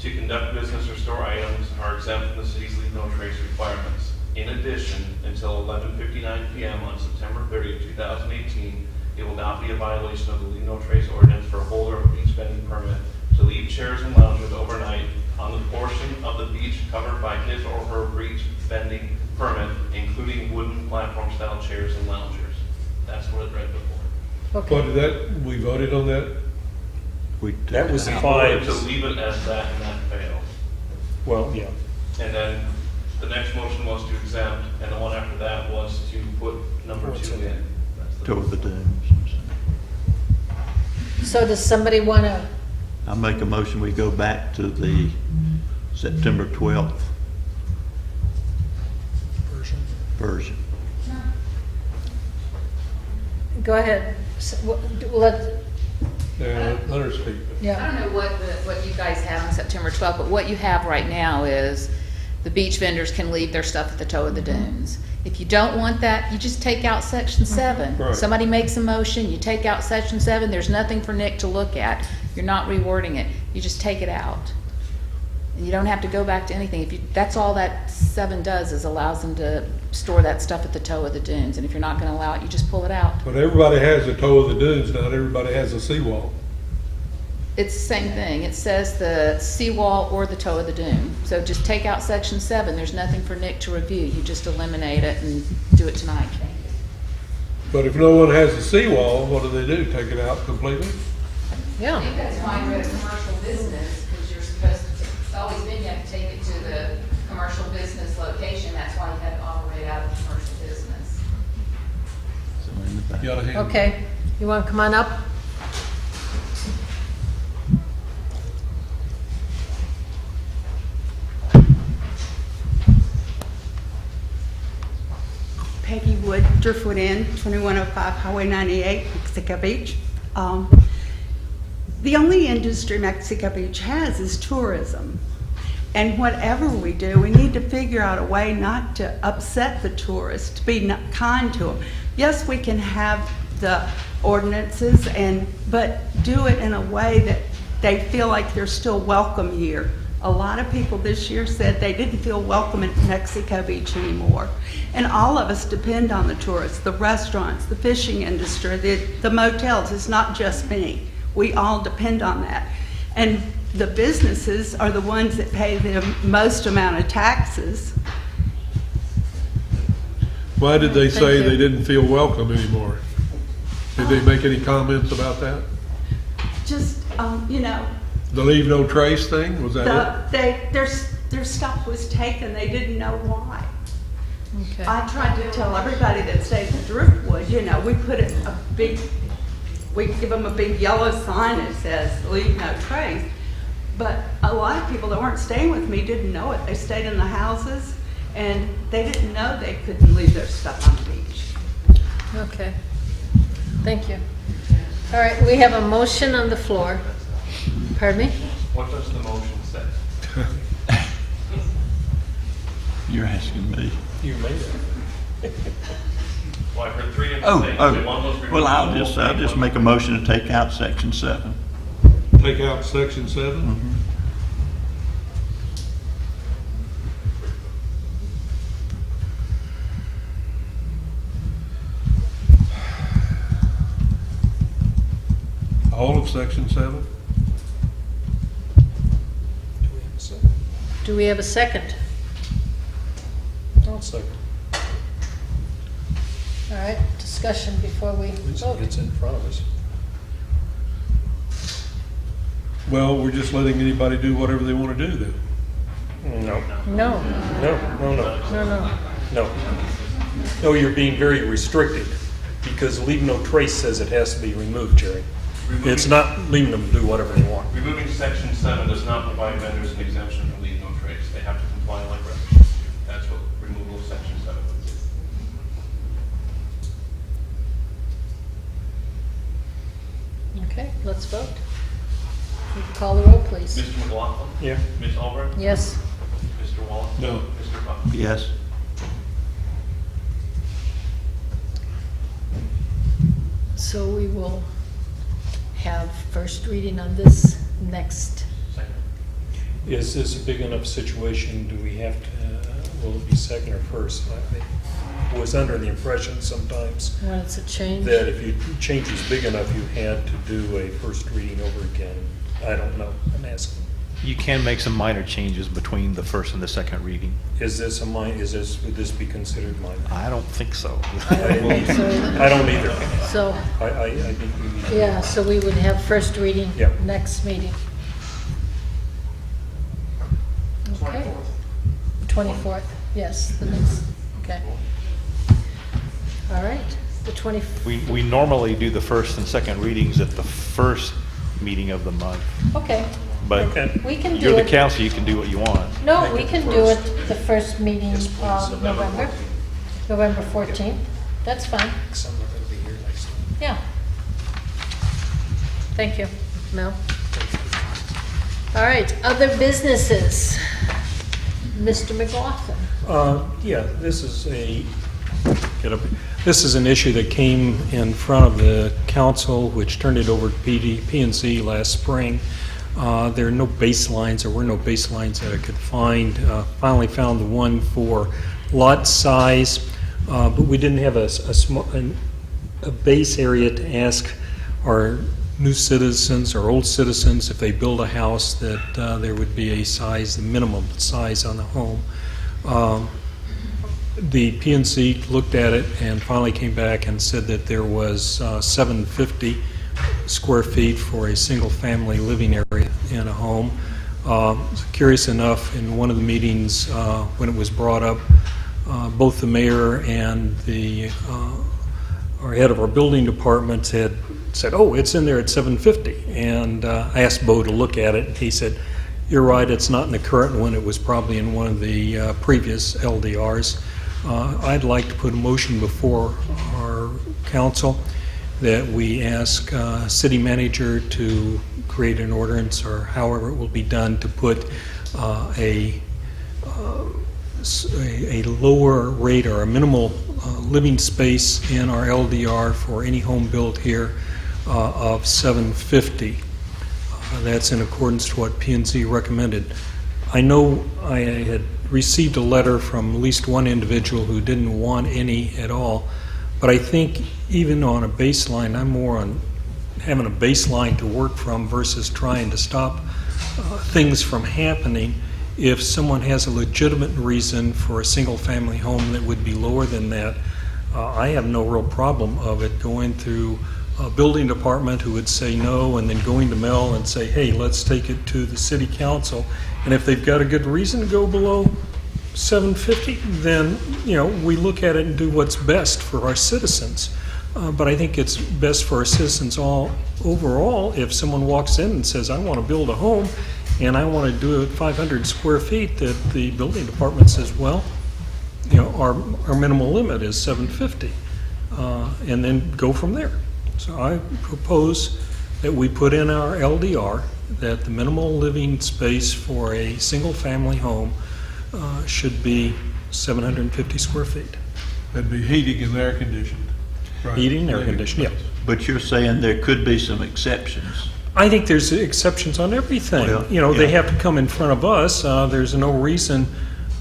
to conduct business or store items are exempt from the city's leave no trace requirements. In addition, until 11:59 p.m. on September 30th, 2018, it will not be a violation of the leave no trace ordinance for a holder of a beach vending permit to leave chairs and loungers overnight on the portion of the beach covered by his or her beach vending permit, including wooden platform-style chairs and loungers. That's what it read before. Okay. What did that, we voted on that? We took That was it the out. Voted five. to leave it as that, and that failed. Well, yeah. And then the next motion was to exempt, and the one after that was to put number What's 2 in in. it? That's the- Toe of the dunes. So does somebody want to, I make a motion, we go back to the September 12th version. go ahead. Let, Let her speak. I yeah, don't know what you guys have on September 12th, but what you have right now is the beach vendors can leave their stuff at the toe of the dunes. If you don't want that, you just take out section 7. Right. Somebody makes a motion, you take out section 7, there's nothing for Nick to look at. You're not rewording it, you just take it out. And you don't have to go back to anything. If you, that's all that 7 does, is allows them to store that stuff at the toe of the dunes. And if you're not gonna allow it, you just pull it out. But everybody has the toe of the dunes, not everybody has a seawall. It's the same thing. It says the seawall or the toe of the dune. So just take out section 7. There's nothing for Nick to review. You just eliminate it and do it tonight. But if no one has a seawall, what do? Take it out completely? yeah. that's why you're at commercial business, because you're supposed to, it's always been you have to take it to the commercial business location. That's why you had to operate out of commercial business. So in the back. You got a hand? Okay, you want to come on up? Wood, Driftwood Inn, 2105 Highway 98, Mexico Beach. The only industry Mexico Beach has is tourism. And whatever we do, we need to figure out a way not to upset the tourists, to be kind to them. Yes, we can have the ordinances, but do it in a way that they feel like they're still welcome here. A lot of people this year said they didn't feel welcome in Mexico Beach anymore. And all of us depend on the tourists, the restaurants, the fishing industry, the motels. It's not just me. We all depend on that. And the businesses are the ones that pay the most amount of taxes. Why did they Thank say you. they didn't feel welcome anymore? Did they make any comments about that? Just, The leave no trace thing, was that it? their stuff was taken. They didn't know why. Okay. I tried to tell everybody that stays in Driftwood, we put we give them a big yellow sign that says, leave no trace. But a lot of people that weren't staying with me didn't know it. They stayed in the houses, and they didn't know they couldn't leave their stuff on the beach. Okay. Thank you. All right, we have a motion on the floor. Pardon me? What does the motion say? You're asking me. You made it. Well, I heard three different Oh, things. oh, One was removed, well, I'll one just was make a motion to take out section 7. Take out section 7? All of section 7? Do we have a second? I'll second. All right, discussion before we At least vote. it's in front of us. Well, we're just letting anybody do whatever they want to do then. No, No, no. no. No, you're being very restricted, because leave no trace says it has to be removed, Jerry. It's not leaving them do whatever they want. Removing section 7 does not provide vendors an exemption from leave no trace. They have to comply like restaurants. That's what removal of section 7 would do. Okay, let's vote. You can call the roll, please. Mr. McLaughlin? Yeah. Ms. Albright? Yes. Mr. Wallace? No. Mr. Buck? Yes. So we will have first reading on this next. Second. Is this a big enough situation? Do we have to, will it be second or first? I was under the impression sometimes When it's a change. that if you change was big enough, you had to do a first reading over again. I don't know. I'm asking. You can make some minor changes between the first and the second reading. Is this would this be considered minor? I don't think so. I don't think so either. I don't either. So, I think we need to. yeah, so we would have first reading Yeah. next meeting. Okay. 24th, yes, the next, okay. All right, the 24th, We normally do the first and second readings at the first meeting of the month, okay. but Okay. We can do you're the it, council, you can do what you want. no, we can do it the first meeting of November, November 14th. That's fine, Because I'm not going to be here next time. yeah. Thank you, Mel. All right, other businesses. Mr. McLaughlin. Yeah, this is an issue that came in front of the council, which turned it over to PNC last spring. There are no baselines, there were no baselines that I could find. Finally found the one for lot size, but we didn't have a base area to ask our new citizens or old citizens if they build a house that there would be a size, the minimum size on the home. The PNC looked at it and finally came back and said that there was 750 square feet for a single-family living area in a home. Curious enough, in one of the meetings when it was brought up, both the mayor and our head of our building department had said, oh, it's in there at 750. And I asked Bo to look at it. He said, you're right, it's not in the current one. It was probably in one of the previous LDRs. I'd like to put a motion before our council that we ask city manager to create an ordinance, or however it will be done, to put a lower rate or a minimal living space in our LDR for any home built here of $750. That's in accordance to what P&Z recommended. I know I had received a letter from at least one individual who didn't want any at all, but I think even on a baseline, I'm more on having a baseline to work from versus trying to stop things from happening. If someone has a legitimate reason for a single-family home that would be lower than that, I have no real problem of it going through a building department who would say no, and then going to Mel and say, hey, let's take it to the city council. And if they've got a good reason to go below 750, then, we look at it and do what's best for our citizens. But I think it's best for our citizens all overall if someone walks in and says, I want to build a home and I want to do it 500 square feet, that the building department says, well, our minimal limit is 750, and then go from there. So I propose that we put in our LDR that the minimal living space for a single-family home should be 750 square feet. That'd be heating and air conditioned. Right. Heating and air conditioning, yeah. But you're saying there could be some exceptions. I think there's exceptions on everything. Well, They have to come in front of us. There's no reason,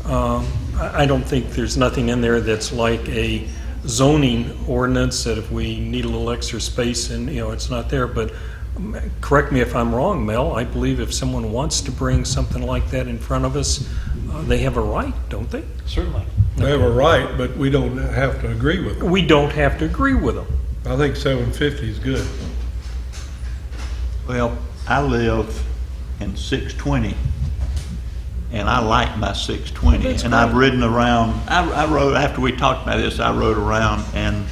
I don't think there's nothing in there that's like a zoning ordinance that if we need a little extra space and, it's not there. But correct me if I'm wrong, Mel, I believe if someone wants to bring something like that in front of us, they have a right, don't they? Certainly. They have a right, but we don't have to agree with them. We don't have to agree with them. I think 750 is good. Well, I live in 620, and I like my 620. That's and great. I've ridden around, I rode, after we talked about this, I rode around, and,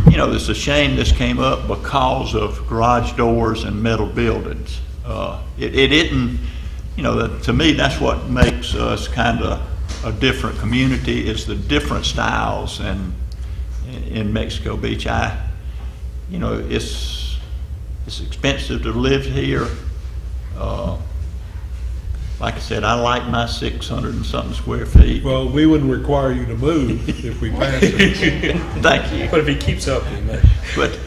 it's a shame this came up because of garage doors and metal buildings. It isn't, to me, that's what makes us kind of a different community, is the different styles. And in Mexico Beach, it's expensive to live here. Like I said, I like my 600 and something square feet. Well, we wouldn't require you to move if we passed it. Thank you. But if he keeps up, he may. But,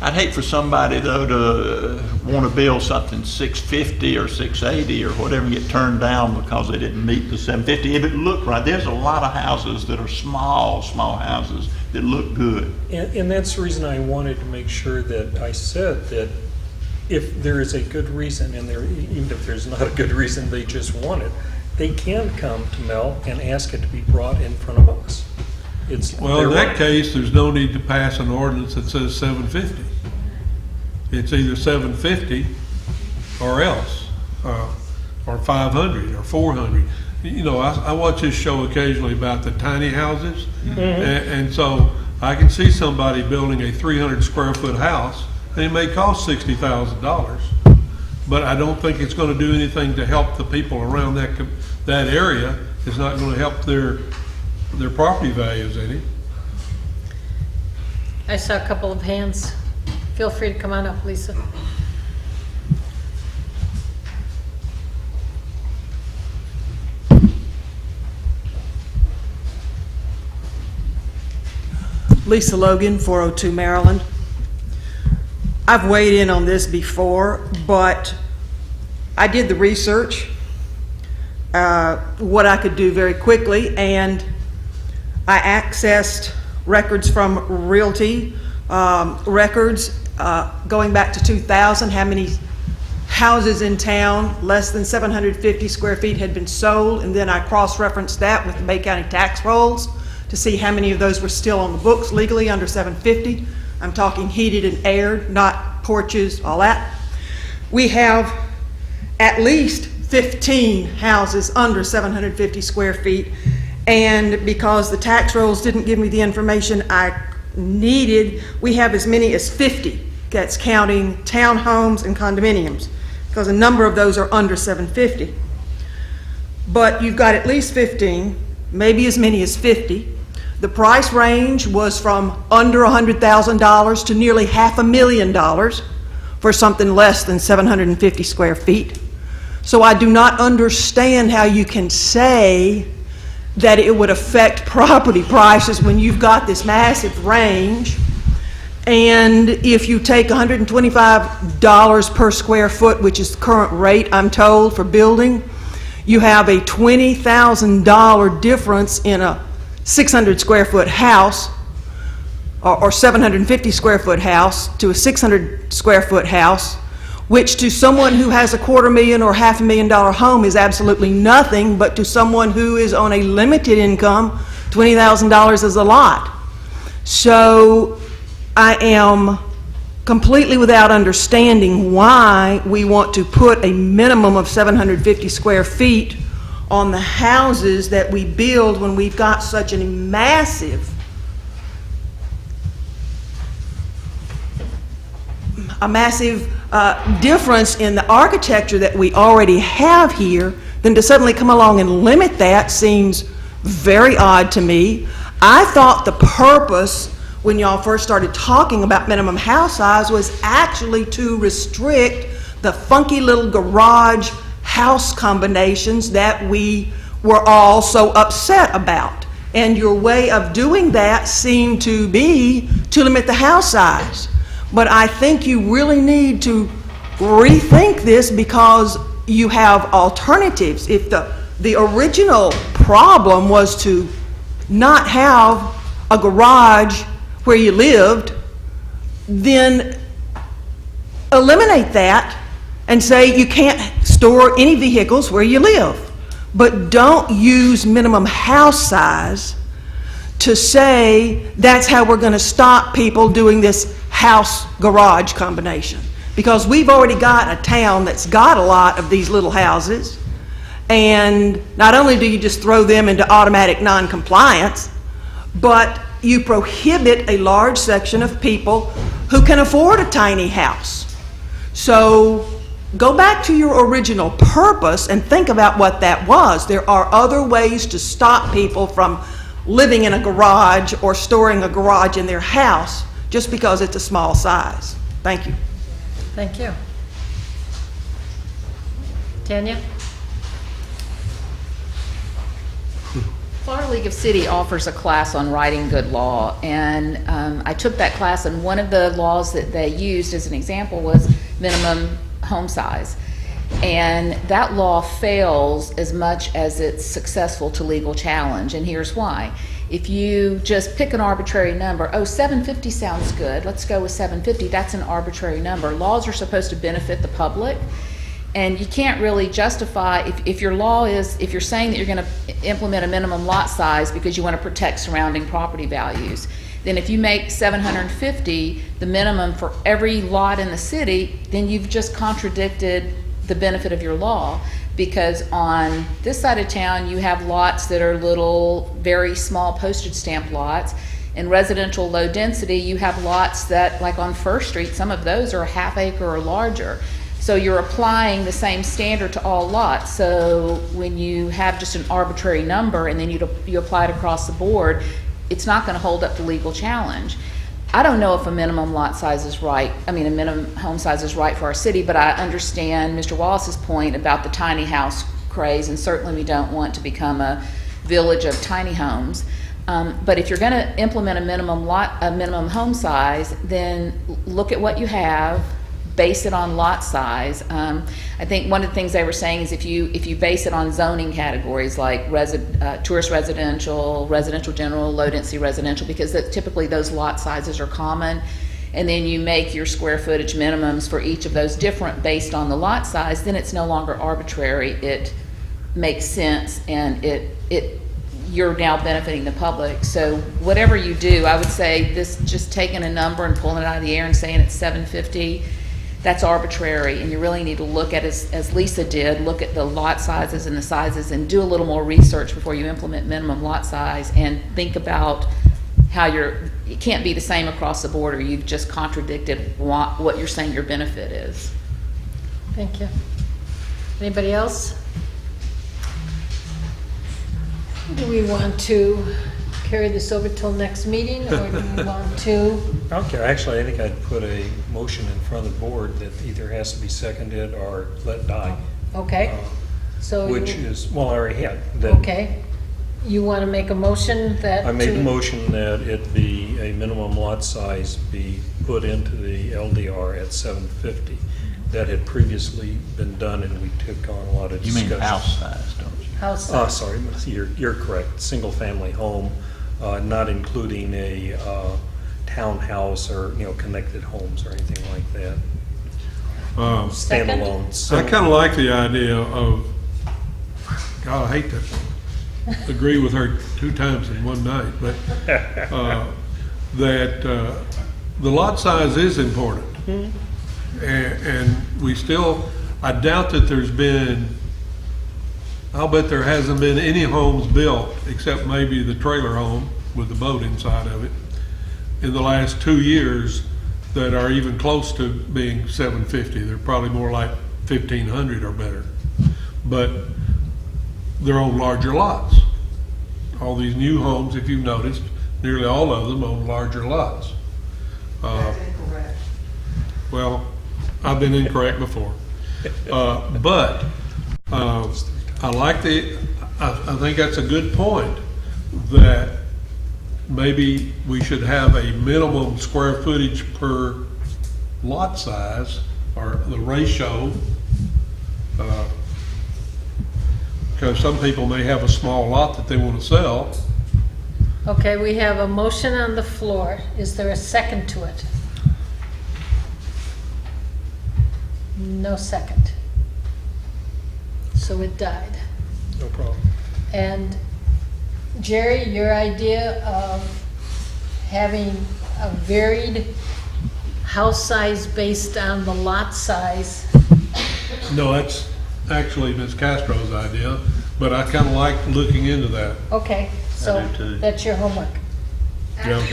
I'd hate for somebody, though, to want to build something 650 or 680 or whatever and get turned down because they didn't meet the 750. If it looked right, there's a lot of houses that are small houses that look good. And that's the reason I wanted to make sure that I said that if there is a good reason, and even if there's not a good reason, they just want it, they can come to Mel and ask it to be brought in front of us. Well, in that case, there's no need to pass an ordinance that says 750. It's either 750 or else, or 500 or 400. I watch this show occasionally about the tiny houses, and so I can see somebody building a 300 square foot house, and it may cost $60,000, but I don't think it's going to do anything to help the people around that area. It's not going to help their property values any. I saw a couple of hands. Feel free to come on up, Lisa. Lisa Logan, 402 Maryland. I've weighed in on this before, but I did the research, what I could do very quickly, and I accessed records from Realty, records going back to 2000, how many houses in town less than 750 square feet had been sold, and then I cross-referenced that with the Bay County tax rolls to see how many of those were still on the books legally under 750. I'm talking heated and aired, not porches, all that. We have at least 15 houses under 750 square feet, and because the tax rolls didn't give me the information I needed, we have as many as 50. That's counting townhomes and condominiums, because a number of those are under 750. but you've got at least 15, maybe as many as 50. The price range was from under $100,000 to nearly $500,000 for something less than 750 square feet. So I do not understand how you can say that it would affect property prices when you've got this massive range. And if you take $125 per square foot, which is the current rate, I'm told, for building, you have a $20,000 difference in a 600 square foot house, or 750 square foot house to a 600 square foot house, which to someone who has a $250,000 or $500,000 home is absolutely nothing, but to someone who is on a limited income, $20,000 is a lot. So I am completely without understanding why we want to put a minimum of 750 square feet on the houses that we build when we've got such a massive difference in the architecture that we already have here. Then to suddenly come along and limit that seems very odd to me. I thought the purpose when y'all first started talking about minimum house size was actually to restrict the funky little garage house combinations that we were all so upset about. And your way of doing that seemed to be to limit the house size. But I think you really need to rethink this because you have alternatives. If the original problem was to not have a garage where you lived, then eliminate that and say you can't store any vehicles where you live. But don't use minimum house size to say that's how we're going to stop people doing this house-garage combination. Because we've already got a town that's got a lot of these little houses, and not only do you just throw them into automatic non-compliance, but you prohibit a large section of people who can afford a tiny house. So go back to your original purpose and think about what that was. There are other ways to stop people from living in a garage or storing a garage in their house just because it's a small size. Thank you. Thank you. Tanya? Florida League of City offers a class on writing good law, and I took that class, and one of the laws that they used as an example was minimum home size. And that law fails as much as it's successful to legal challenge, and here's why. If you just pick an arbitrary number, 750 sounds good, let's go with 750, that's an arbitrary number. Laws are supposed to benefit the public, and you can't really justify, if your law is, if you're saying that you're going to implement a minimum lot size because you want to protect surrounding property values, then if you make 750 the minimum for every lot in the city, then you've just contradicted the benefit of your law. Because on this side of town, you have lots that are little, very small postage stamp lots. In residential low density, you have lots that, like on First Street, some of those are a half acre or larger. So you're applying the same standard to all lots. So when you have just an arbitrary number and then you apply it across the board, it's not going to hold up the legal challenge. I don't know if a minimum lot size is right, a minimum home size is right for our city, but I understand Mr. Wallace's point about the tiny house craze, and certainly we don't want to become a village of tiny homes. But if you're going to implement a minimum home size, then look at what you have, base it on lot size. I think one of the things they were saying is if you base it on zoning categories like tourist residential, residential general, low density residential, because typically those lot sizes are common, and then you make your square footage minimums for each of those different based on the lot size, then it's no longer arbitrary. It makes sense, and you're now benefiting the public. So whatever you do, I would say this, just taking a number and pulling it out of the air and saying it's 750, that's arbitrary, and you really need to look at, as Lisa did, look at the lot sizes and the sizes and do a little more research before you implement minimum lot size, and think about how it can't be the same across the board, or you've just contradicted what you're saying your benefit is. Thank you. Anybody else? Do we want to carry this over till next meeting, or do we want to? I don't care. Actually, I think I'd put a motion in front of the board that either has to be seconded or let die. Okay, so. Which you- is, well, I already had. that Okay. You want to make a motion that? I made the to- motion that it be, a minimum lot size be put into the LDR at 750. That had previously been done, and we took on a lot of You discussion. mean house size, don't you? House Oh, size. sorry, you're correct. Single-family home, not including a townhouse or, connected homes or anything like that. Second? Standalone. I kind of like the idea of, God, I hate to agree with her 2 times in one night, but that the lot size is important. And we still, I doubt that there's been, I'll bet there hasn't been any homes built, except maybe the trailer home with the boat inside of it, in the last 2 years that are even close to being 750. They're probably more like 1,500 or better. But they're on larger lots. All these new homes, if you've noticed, nearly all of them own larger lots. That's incorrect. Well, I've been incorrect before. But I like I think that's a good point, that maybe we should have a minimum square footage per lot size, or the ratio. Because some people may have a small lot that they want to sell. Okay, we have a motion on the floor. Is there a second to it? No second. So it died. No problem. And Jerry, your idea of having a varied house size based on the lot size, No, that's actually Ms. Castro's idea, but I kind of like looking into that. okay, so I do too. that's your homework. Yeah.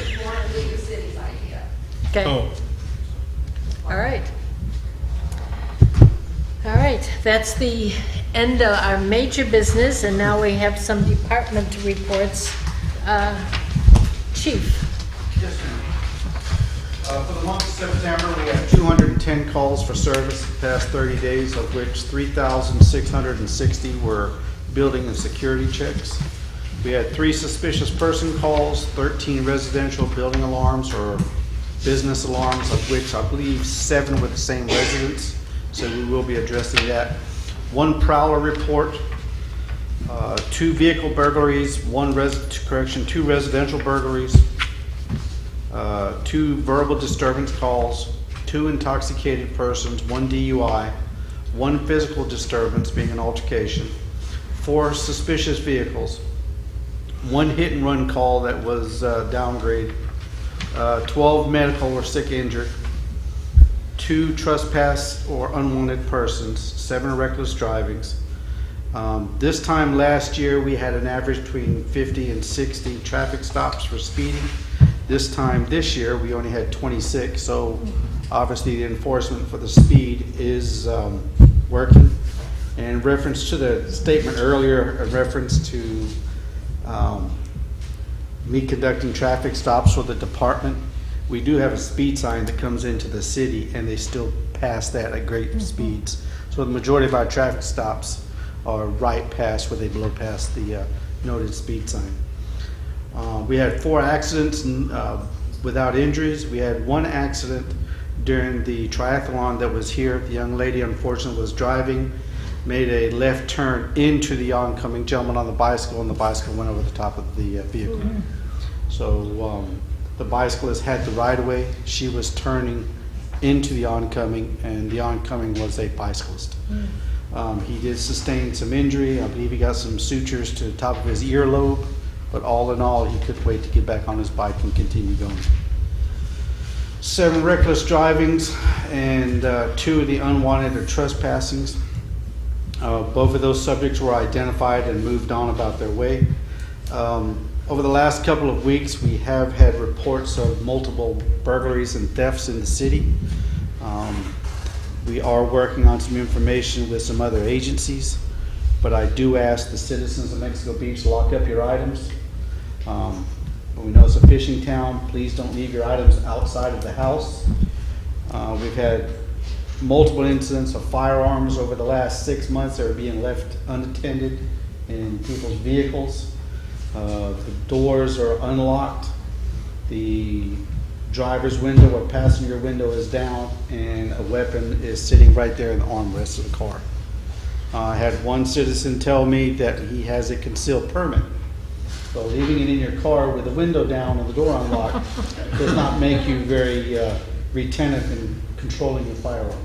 Okay, Oh, all right. All right, that's the end of our major business, and now we have some department reports. Chief? For the month of September, we had 210 calls for service the past 30 days, of which 3,660 were building and security checks. We had 3 suspicious person calls, 13 residential building alarms or business alarms, of which I believe 7 were the same residents, so we will be addressing that. 1 prowler report, 2 vehicle burglaries, 2 residential burglaries, 2 verbal disturbance calls, 2 intoxicated persons, 1 DUI, 1 physical disturbance being an altercation, 4 suspicious vehicles, 1 hit and run call that was downgraded, 12 medical or sick injured, 2 trespass or unwanted persons, 7 reckless drivings. This time last year, we had an average between 50 and 60 traffic stops for speeding. This time this year, we only had 26, so obviously the enforcement for the speed is working. And in reference to the statement earlier, in reference to me conducting traffic stops for the department, we do have a speed sign that comes into the city, and they still pass that at great speeds. So the majority of our traffic stops are right past where they blow past the noted speed sign. We had 4 accidents without injuries. We had 1 accident during the triathlon that was here. The young lady unfortunately was driving, made a left turn into the oncoming gentleman on the bicycle, and the bicycle went over the top of the vehicle. So the bicyclist had the right of way. She was turning into the oncoming, and the oncoming was a bicyclist. He did sustain some injury. I believe he got some sutures to the top of his earlobe, but all in all, he couldn't wait to get back on his bike and continue going. 7 reckless drivings and 2 of the unwanted or trespassings. Both of those subjects were identified and moved on about their way. Over the last couple of weeks, we have had reports of multiple burglaries and thefts in the city. We are working on some information with some other agencies, but I do ask the citizens of Mexico Beach, lock up your items. We know it's a fishing town. Please don't leave your items outside of the house. We've had multiple incidents of firearms over the last 6 months that are being left unattended in people's vehicles. The doors are unlocked. The driver's window or passenger window is down, and a weapon is sitting right there in the armrest of the car. I had one citizen tell me that he has a concealed permit. So leaving it in your car with the window down and the door unlocked does not make you very retentive in controlling your firearm.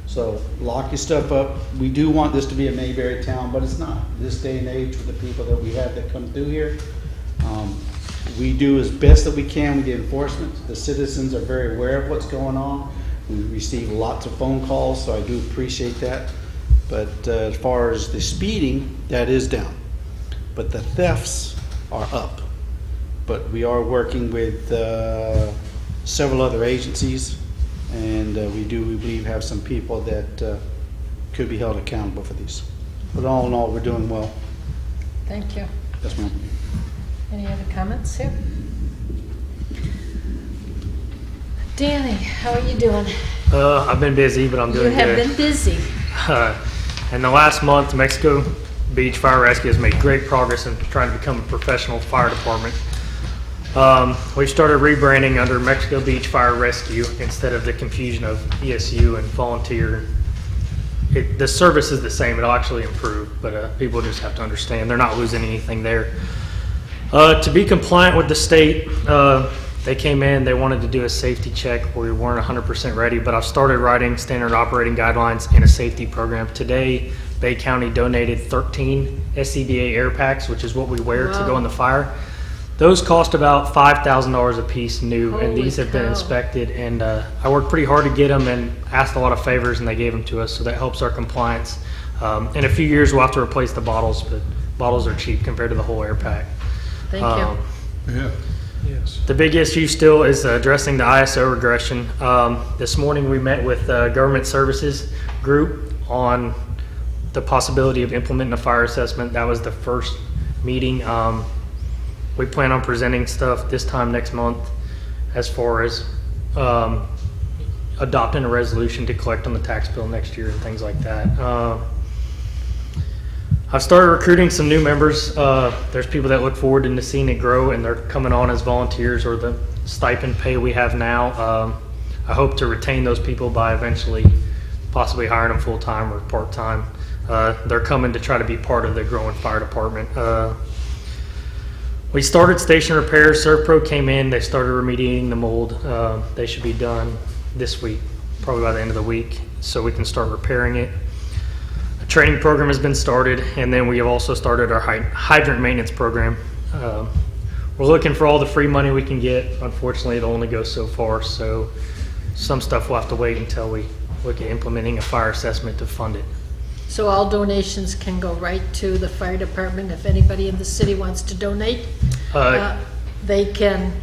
So lock your stuff up. We do want this to be a Mayberry town, but it's not. This day and age with the people that we have that come through here, we do as best that we can with the enforcement. The citizens are very aware of what's going on. We receive lots of phone calls, so I do appreciate that. But as far as the speeding, that is down. But the thefts are up. But we are working with several other agencies, and we believe have some people that could be held accountable for these. But all in all, we're doing well. Thank you. Yes, ma'am. Any other comments here? Danny, how are you doing? I've been busy, but I'm You doing have good. been busy. In the last month, Mexico Beach Fire Rescue has made great progress in trying to become a professional fire department. We've started rebranding under Mexico Beach Fire Rescue instead of the confusion of ESU and volunteer. The service is the same, it'll actually improve, but people just have to understand they're not losing anything there. To be compliant with the state, they came in, they wanted to do a safety check. We weren't 100% ready, but I've started writing standard operating guidelines and a safety program. Today, Bay County donated 13 SCBA air packs, which is what we wear to go in the fire. Those cost about $5,000 a piece new, and these have been inspected, and I worked pretty hard to get them and asked a lot of favors, and they gave them to us, so that helps our compliance. In a few years, we'll have to replace the bottles, but bottles are cheap compared to the whole air pack. Thank you. Yeah, yes. The big issue still is addressing the ISO regression. This morning we met with Government Services Group on the possibility of implementing a fire assessment. That was the first meeting. We plan on presenting stuff this time next month as far as adopting a resolution to collect on the tax bill next year and things like that. I've started recruiting some new members. There's people that look forward to seeing it grow, and they're coming on as volunteers or the stipend pay we have now. I hope to retain those people by eventually possibly hiring them full-time or part-time. They're coming to try to be part of the growing fire department. We started station repairs. ServPro came in. They started remediating the mold. They should be done this week, probably by the end of the week, so we can start repairing it. A training program has been started, and then we have also started our hydrant maintenance program. We're looking for all the free money we can get. Unfortunately, it'll only go so far, so some stuff will have to wait until we look at implementing a fire assessment to fund it. So all donations can go right to the fire department. If anybody in the city wants to donate, they can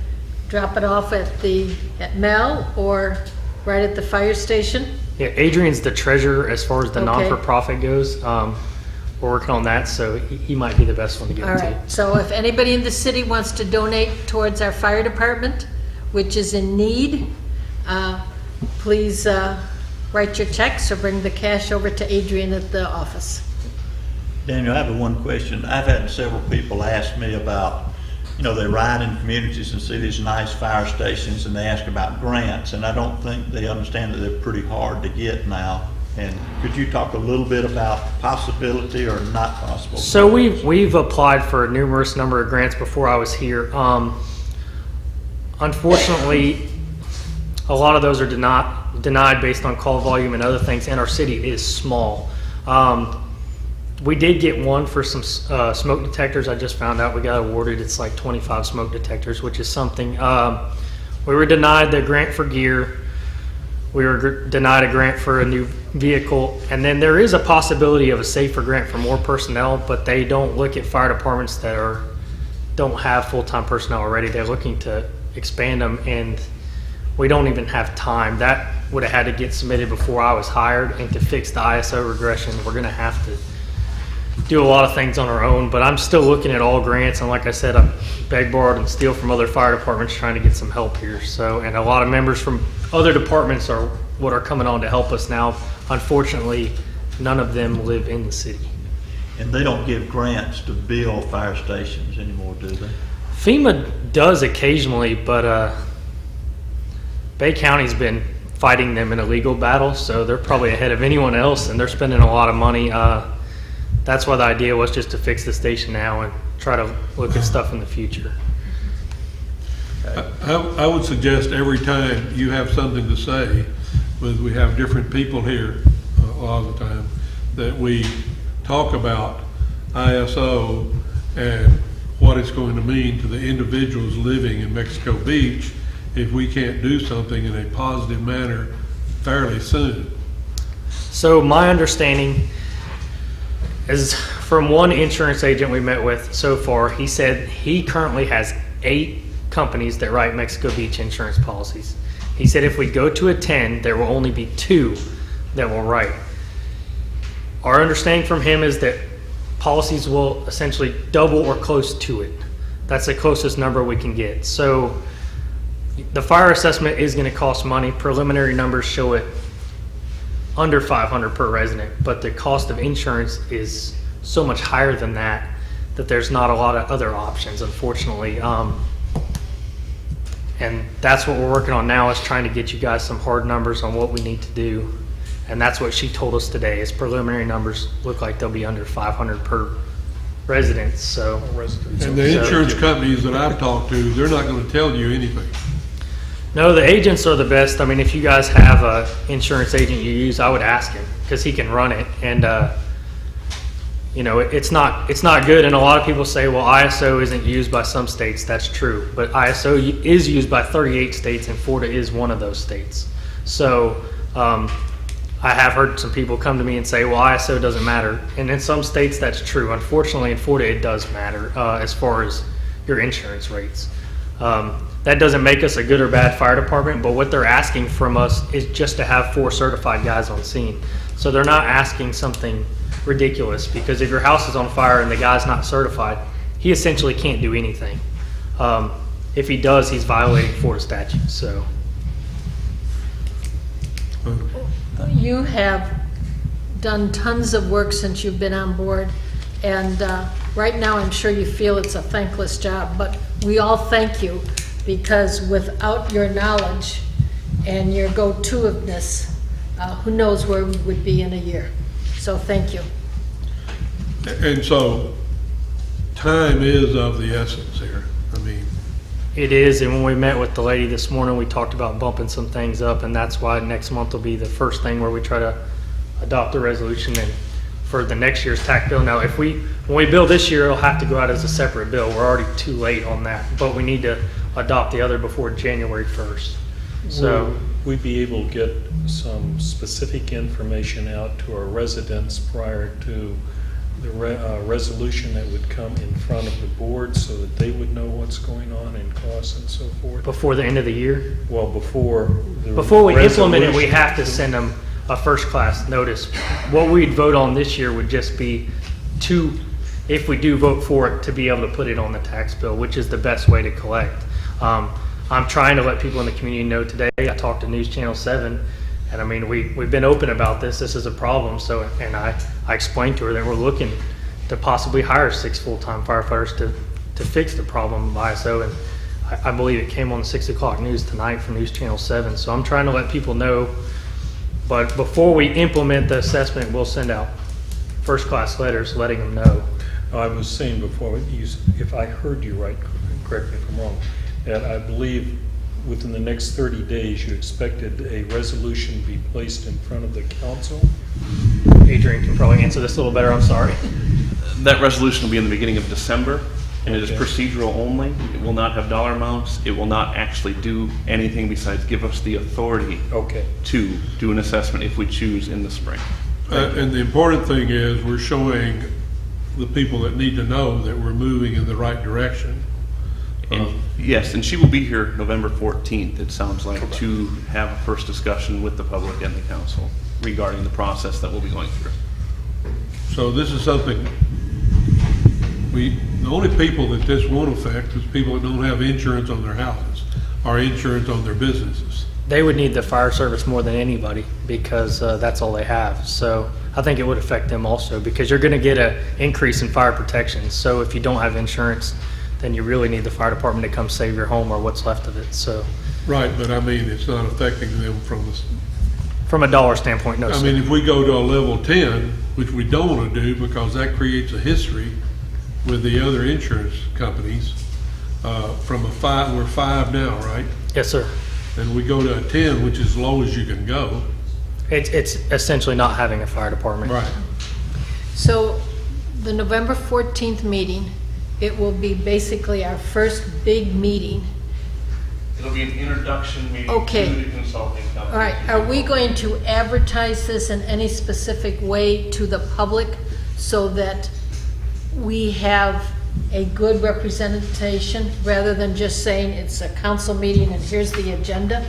drop it off at Mel or right at the fire station. Yeah, Adrian's the treasurer as far as the Okay. non-for-profit goes. We're working on that, so he might be the best one to give All it to. right, so if anybody in the city wants to donate towards our fire department, which is in need, please write your checks or bring the cash over to Adrian at the office. Daniel, I have one question. I've had several people ask me about, they ride in communities and see these nice fire stations and they ask about grants, and I don't think they understand that they're pretty hard to get now. And could you talk a little bit about possibility or not possible? So we've applied for a numerous number of grants before I was here. Unfortunately, a lot of those are denied based on call volume and other things, and our city is small. We did get one for some smoke detectors. I just found out we got awarded. It's like 25 smoke detectors, which is something. We were denied the grant for gear. We were denied a grant for a new vehicle. And then there is a possibility of a safer grant for more personnel, but they don't look at fire departments that don't have full-time personnel already. They're looking to expand them, and we don't even have time. That would have had to get submitted before I was hired, and to fix the ISO regression, we're going to have to do a lot of things on our own, but I'm still looking at all grants, and like I said, I'm beg, borrowed, and steal from other fire departments trying to get some help here. So, and a lot of members from other departments are what are coming on to help us now. Unfortunately, none of them live in the city. And they don't give grants to build fire stations anymore, do they? FEMA does occasionally, but Bay County's been fighting them in a legal battle, so they're probably ahead of anyone else, and they're spending a lot of money. That's why the idea was just to fix the station now and try to look at stuff in the future. I would suggest every time you have something to say, whether we have different people here a lot of the time, that we talk about ISO and what it's going to mean to the individuals living in Mexico Beach if we can't do something in a positive manner fairly soon. So my understanding is from one insurance agent we met with so far, he said he currently has 8 companies that write Mexico Beach insurance policies. He said if we go to a 10, there will only be 2 that will write. Our understanding from him is that policies will essentially double or close to it. That's the closest number we can get. So the fire assessment is going to cost money. Preliminary numbers show it under $500 per resident, but the cost of insurance is so much higher than that that there's not a lot of other options, unfortunately. And that's what we're working on now, is trying to get you guys some hard numbers on what we need to do. And that's what she told us today, is preliminary numbers look like they'll be under $500 per resident. So, And the insurance companies that I've talked to, they're not going to tell you anything. no, the agents are the best. I mean, if you guys have a insurance agent you use, I would ask him, because he can run it. And you know, it's not good. And a lot of people say, well, ISO isn't used by some states. That's true, but ISO is used by 38 states, and Florida is one of those states. So I have heard some people come to me and say, well, ISO doesn't matter. And in some states that's true. Unfortunately, in Florida it does matter as far as your insurance rates. That doesn't make us a good or bad fire department, but what they're asking from us is just to have 4 certified guys on scene. So they're not asking something ridiculous, because if your house is on fire and the guy's not certified, he essentially can't do anything. If he does, he's violating Florida statutes. So You have done tons of work since you've been on board, and right now I'm sure you feel it's a thankless job, but we all thank you, because without your knowledge and your go-to-iveness, who knows where we would be in a year. So thank you. And so, time is of the essence here. I mean, it is, and when we met with the lady this morning, we talked about bumping some things up, and that's why next month will be the first thing where we try to adopt a resolution and for the next year's tax bill. Now, when we bill this year, it'll have to go out as a separate bill. We're already too late on that, but we need to adopt the other before January 1st. So Will we be able to get some specific information out to our residents prior to the resolution that would come in front of the board, so that they would know what's going on and costs and so forth? before the end of the year, Well, before we implement it, we have to send them a first-class notice. What we'd vote on this year would just be if we do vote for it, to be able to put it on the tax bill, which is the best way to collect. I'm trying to let people in the community know today. I talked to News Channel 7, and I mean, we've been open about this. This is a problem. So, and I explained to her that we're looking to possibly hire 6 full-time firefighters to fix the problem of ISO. And I believe it came on the 6 o'clock news tonight from News Channel 7. So I'm trying to let people know. But before we implement the assessment, we'll send out first-class letters letting them know. I was saying before, if I heard you right, correct me if I'm wrong, that I believe within the next 30 days, you expected a resolution to be placed in front of the council? Adrian can probably answer this a little better. I'm sorry. That resolution will be in the beginning of December, and it is procedural only. It will not have dollar amounts. It will not actually do anything besides give us the authority to do an assessment if we choose in the spring. and the important thing is, we're showing the people that need to know that we're moving in the right direction. Yes, and she will be here November 14th, it sounds like, to have a first discussion with the public and the council regarding the process that we'll be going through. So this is something the only people that this won't affect is people that don't have insurance on their houses or insurance on their businesses. They would need the fire service more than anybody because that's all they have. So I think it would affect them also because you're going to get an increase in fire protection. So if you don't have insurance, then you really need the fire department to come save your home or what's left of it. So Right, but I mean, it's not affecting them from a dollar standpoint, no. I sir. mean, if we go to a level 10, which we don't want to do because that creates a history with the other insurance companies, from a 5, we're 5 now, right? Yes, sir. And we go to a 10, which is as low as you can go. It's essentially not having a fire department. Right. So the November 14th meeting, it will be basically our first big meeting. It'll be an introduction meeting Okay. to the consulting company. All right, are we going to advertise this in any specific way to the public so that we have a good representation rather than just saying it's a council meeting and here's the agenda?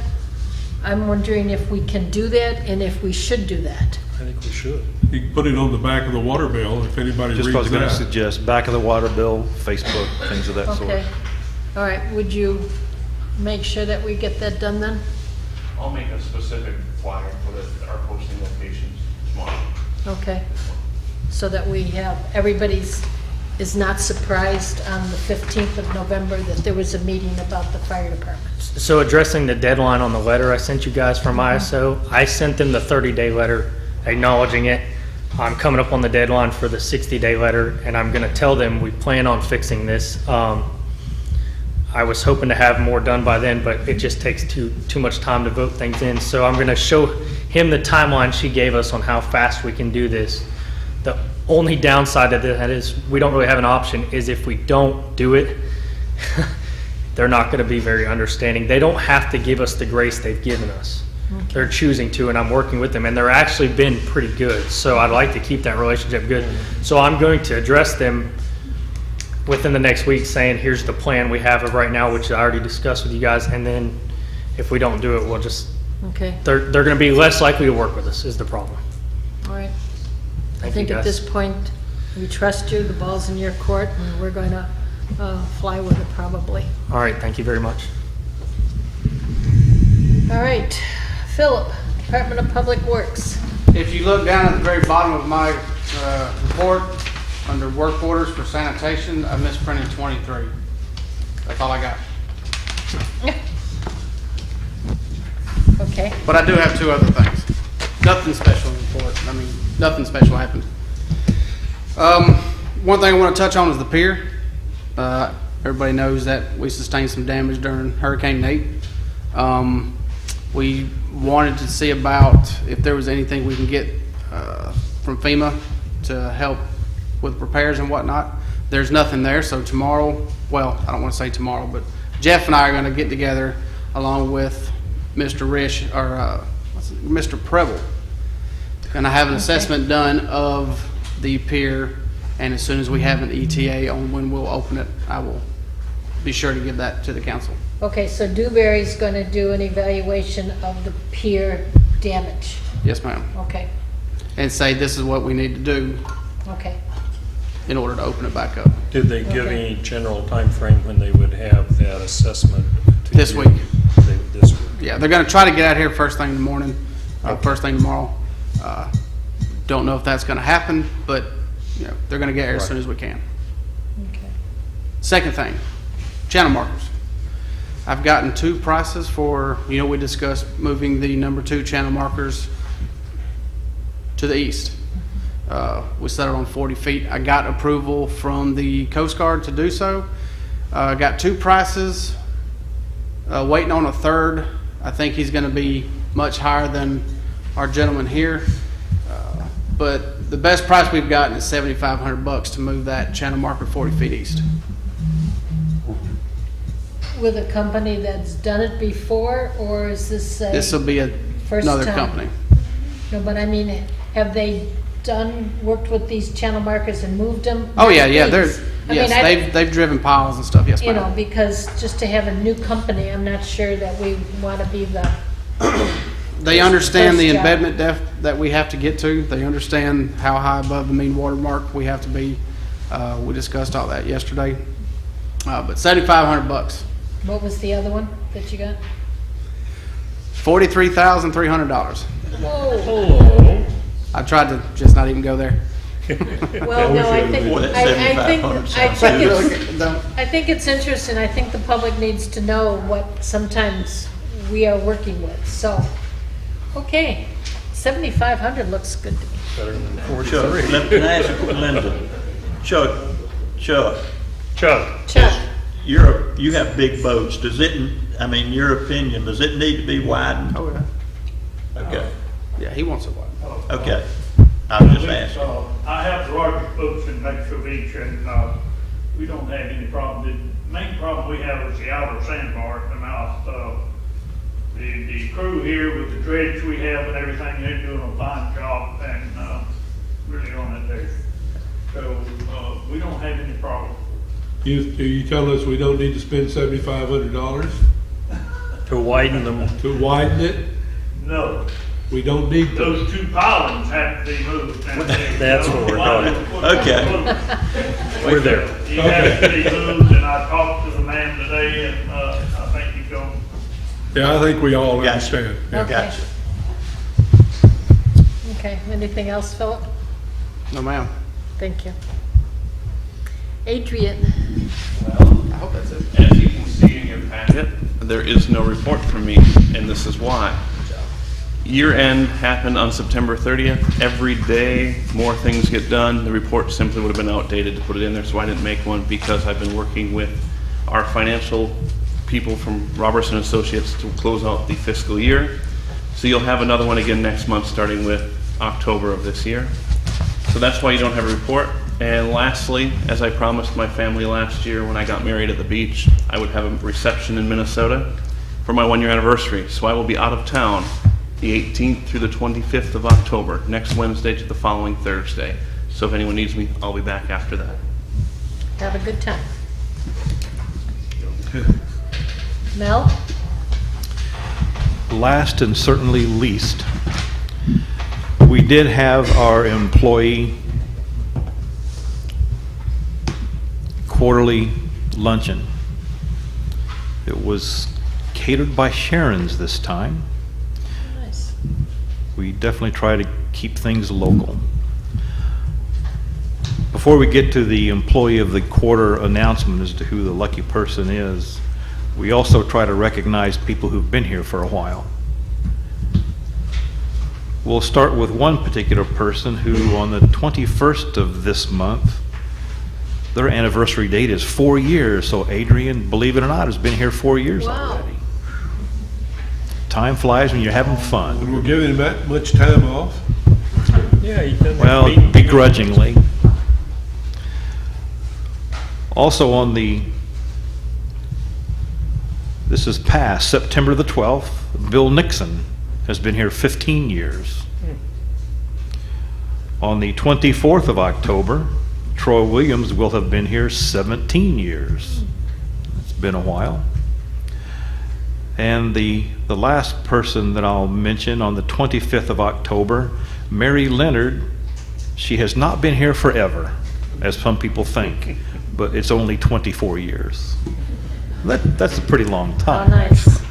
I'm wondering if we can do that and if we should do that. I think we should. You can put it on the back of the water bill if anybody Just what I was reads going to that. suggest, back of the water bill, Facebook, things of that sort. Okay, all right, would you make sure that we get that done then? I'll make a specific flyer for our posting locations tomorrow. Okay, so that we have, everybody's, is not surprised on the 15th of November that there was a meeting about the fire department. So addressing the deadline on the letter I sent you guys from ISO, I sent them the 30-day letter acknowledging it. I'm coming up on the deadline for the 60-day letter, and I'm going to tell them we plan on fixing this. I was hoping to have more done by then, but it just takes too much time to vote things in. So I'm going to show him the timeline she gave us on how fast we can do this. The only downside of that is we don't really have an option, is if we don't do it, they're not going to be very understanding. They don't have to give us the grace they've given us. They're choosing to, and I'm working with them, and they're actually been pretty good. So I'd like to keep that relationship good. So I'm going to address them within the next week saying, here's the plan we have of right now, which I already discussed with you guys, and then if we don't do it, we'll just, Okay, they're going to be less likely to work with us is the problem. all right. I Thank you, think at guys. this point, we trust you, the ball's in your court, and we're going to fly with it probably. All right, thank you very much. All right, Philip, Department of Public Works. If you look down at the very bottom of my report, under work orders for sanitation, I misprinted 23. That's all I got. Okay, But I do have 2 other things. Nothing special in the report. I mean, nothing special happened. One thing I want to touch on is the pier. Everybody knows that we sustained some damage during Hurricane Nate. We wanted to see about if there was anything we can get from FEMA to help with repairs and whatnot. There's nothing there, so tomorrow, well, I don't want to say tomorrow, but Jeff and I are going to get together along with Mr. Rish, or Mr. Preble. And I have an assessment done of the pier, and as soon as we have an ETA on when we'll open it, I will be sure to give that to the council. okay, so Dewberry's going to do an evaluation of the pier damage. Yes, ma'am. Okay, And say this is what we need to do okay. in order to open it back up. Did they give Okay. any general time frame when they would have that assessment? to This you? week. This week. Yeah, they're gonna try to get out here first thing in the morning, first thing tomorrow. Don't know if that's gonna happen, but, you know, they're gonna get here as soon as we can. Okay. Second thing, channel markers. I've gotten 2 prices for, we discussed moving the number 2 channel markers to the east. We set it on 40 feet. I got approval from the Coast Guard to do so. Got 2 prices, waiting on a third. I think he's gonna be much higher than our gentleman here. But the best price we've gotten is $7,500 to move that channel marker 40 feet east. With a company that's done it before, or is this a? This will be First another time. company. No, but I mean, have they worked with these channel markers and moved them? Oh, yeah, they're, Please. I mean, yes, they've driven piles and stuff, yes, You know, ma'am. because just to have a new company, I'm not sure that we want to be the, They understand the First job. embedment depth that we have to get to. They understand how high above the mean water mark we have to be. We discussed all that yesterday. But $7,500, What was the other one that you got? $43,300. Whoa. I tried to just not even go there. Well, no, I think, Boy, that I think it's interesting. I think the public needs to know what sometimes we are working with, so, okay. 7,500 looks good to me. Better than Chuck, 43. can I ask you, Linda? Chuck, Chuck, Chuck, you have big boats. Does it, I mean, your opinion, does it need to be widened? Oh, yeah. Okay, Yeah, he wants it wide. okay. I was just asking. I have the largest boats in Mexico Beach, and we don't have any problem. The main problem we have is the outer sandbar at the mouth. The crew here with the dredge we have and everything, they're doing a fine job and really on it there. So we don't have any problem. You telling us we don't need to spend $7,500 To widen them. to widen it? No, We don't need to. those two pilings have to be moved. That's what we're talking. Okay. We're there. He has to be moved, and I talked to the man today, and I think he's going. Yeah, I think we all Gotcha. understand. Yeah. Okay. Gotcha. okay. Anything else, Philip? No, ma'am. Thank you. Adrian, I hope that's it. As you can see in your packet, there is no report from me, and this is why. Year end happened on September 30th. Every day, more things get done. The report simply would have been outdated to put it in there, so I didn't make one because I've been working with our financial people from Robertson Associates to close out the fiscal year. So you'll have another one again next month, starting with October of this year. So that's why you don't have a report. And lastly, as I promised my family last year when I got married at the beach, I would have a reception in Minnesota for my 1-year anniversary. So I will be out of town the 18th through the 25th of October, next Wednesday to the following Thursday. So if anyone needs me, I'll be back after that. have a good time. Mel? Last and certainly least, we did have our employee quarterly luncheon. It was catered by Sharon's this time. Nice. We definitely try to keep things local. Before we get to the employee of the quarter announcement as to who the lucky person is, we also try to recognize people who've been here for a while. We'll start with one particular person who on the 21st of this month, their anniversary date is 4 years. So Adrian, believe it or not, has been here 4 years Wow. already. Time flies when you're having fun. And we're giving him that much time off? Yeah, you didn't have Well, to meet- begrudgingly. Also on this is past, September the 12th, Bill Nixon has been here 15 years. On the 24th of October, Troy Williams will have been here 17 years. It's been a while. And the last person that I'll mention on the 25th of October, Mary Leonard, she has not been here forever, as some people think, but it's only 24 years. That's a pretty long Oh, time. nice.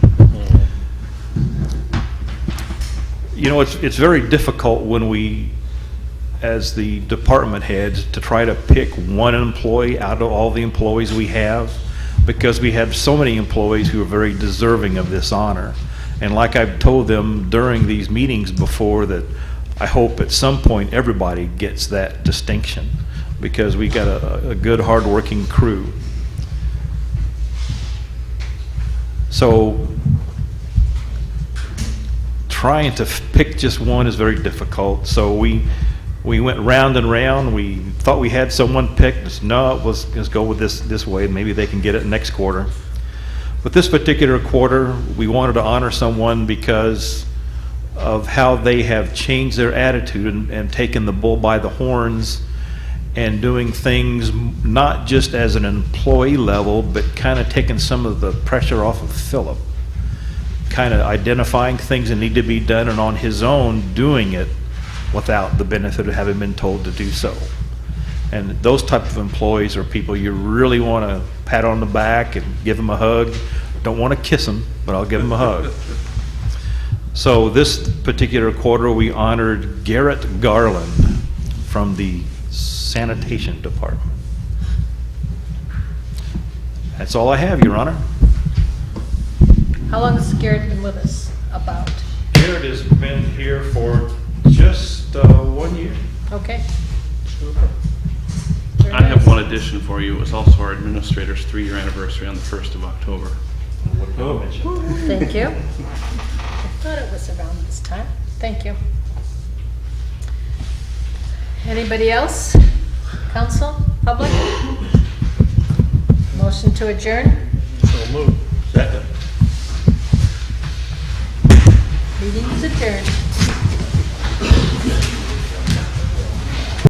You know, it's very difficult when we, as the department heads, to try to pick one employee out of all the employees we have, because we have so many employees who are very deserving of this honor. And like I've told them during these meetings before, that I hope at some point everybody gets that distinction, because we got a good, hardworking crew. So trying to pick just one is very difficult. So we went round and round. We thought we had someone picked. Just, no, let's go with this way. Maybe they can get it next quarter. But this particular quarter, we wanted to honor someone because of how they have changed their attitude and taken the bull by the horns and doing things not just as an employee level, but kind of taking some of the pressure off of Philip, kind of identifying things that need to be done and on his own doing it without the benefit of having been told to do so. And those type of employees are people you really want to pat on the back and give them a hug. Don't want to kiss them, but I'll give them a hug. So this particular quarter, we honored Garrett Garland from the Sanitation Department. That's all I have, Your Honor. How long has Garrett been with us? About? Garrett has been here for just 1 year. Okay. Very I have nice. one addition for you. It was also our administrator's 3-year anniversary on the 1st of October. Thank you. I thought it was around this time. Thank you. Anybody else? Council? Public? Motion to adjourn? So move. Second. Meeting is adjourned.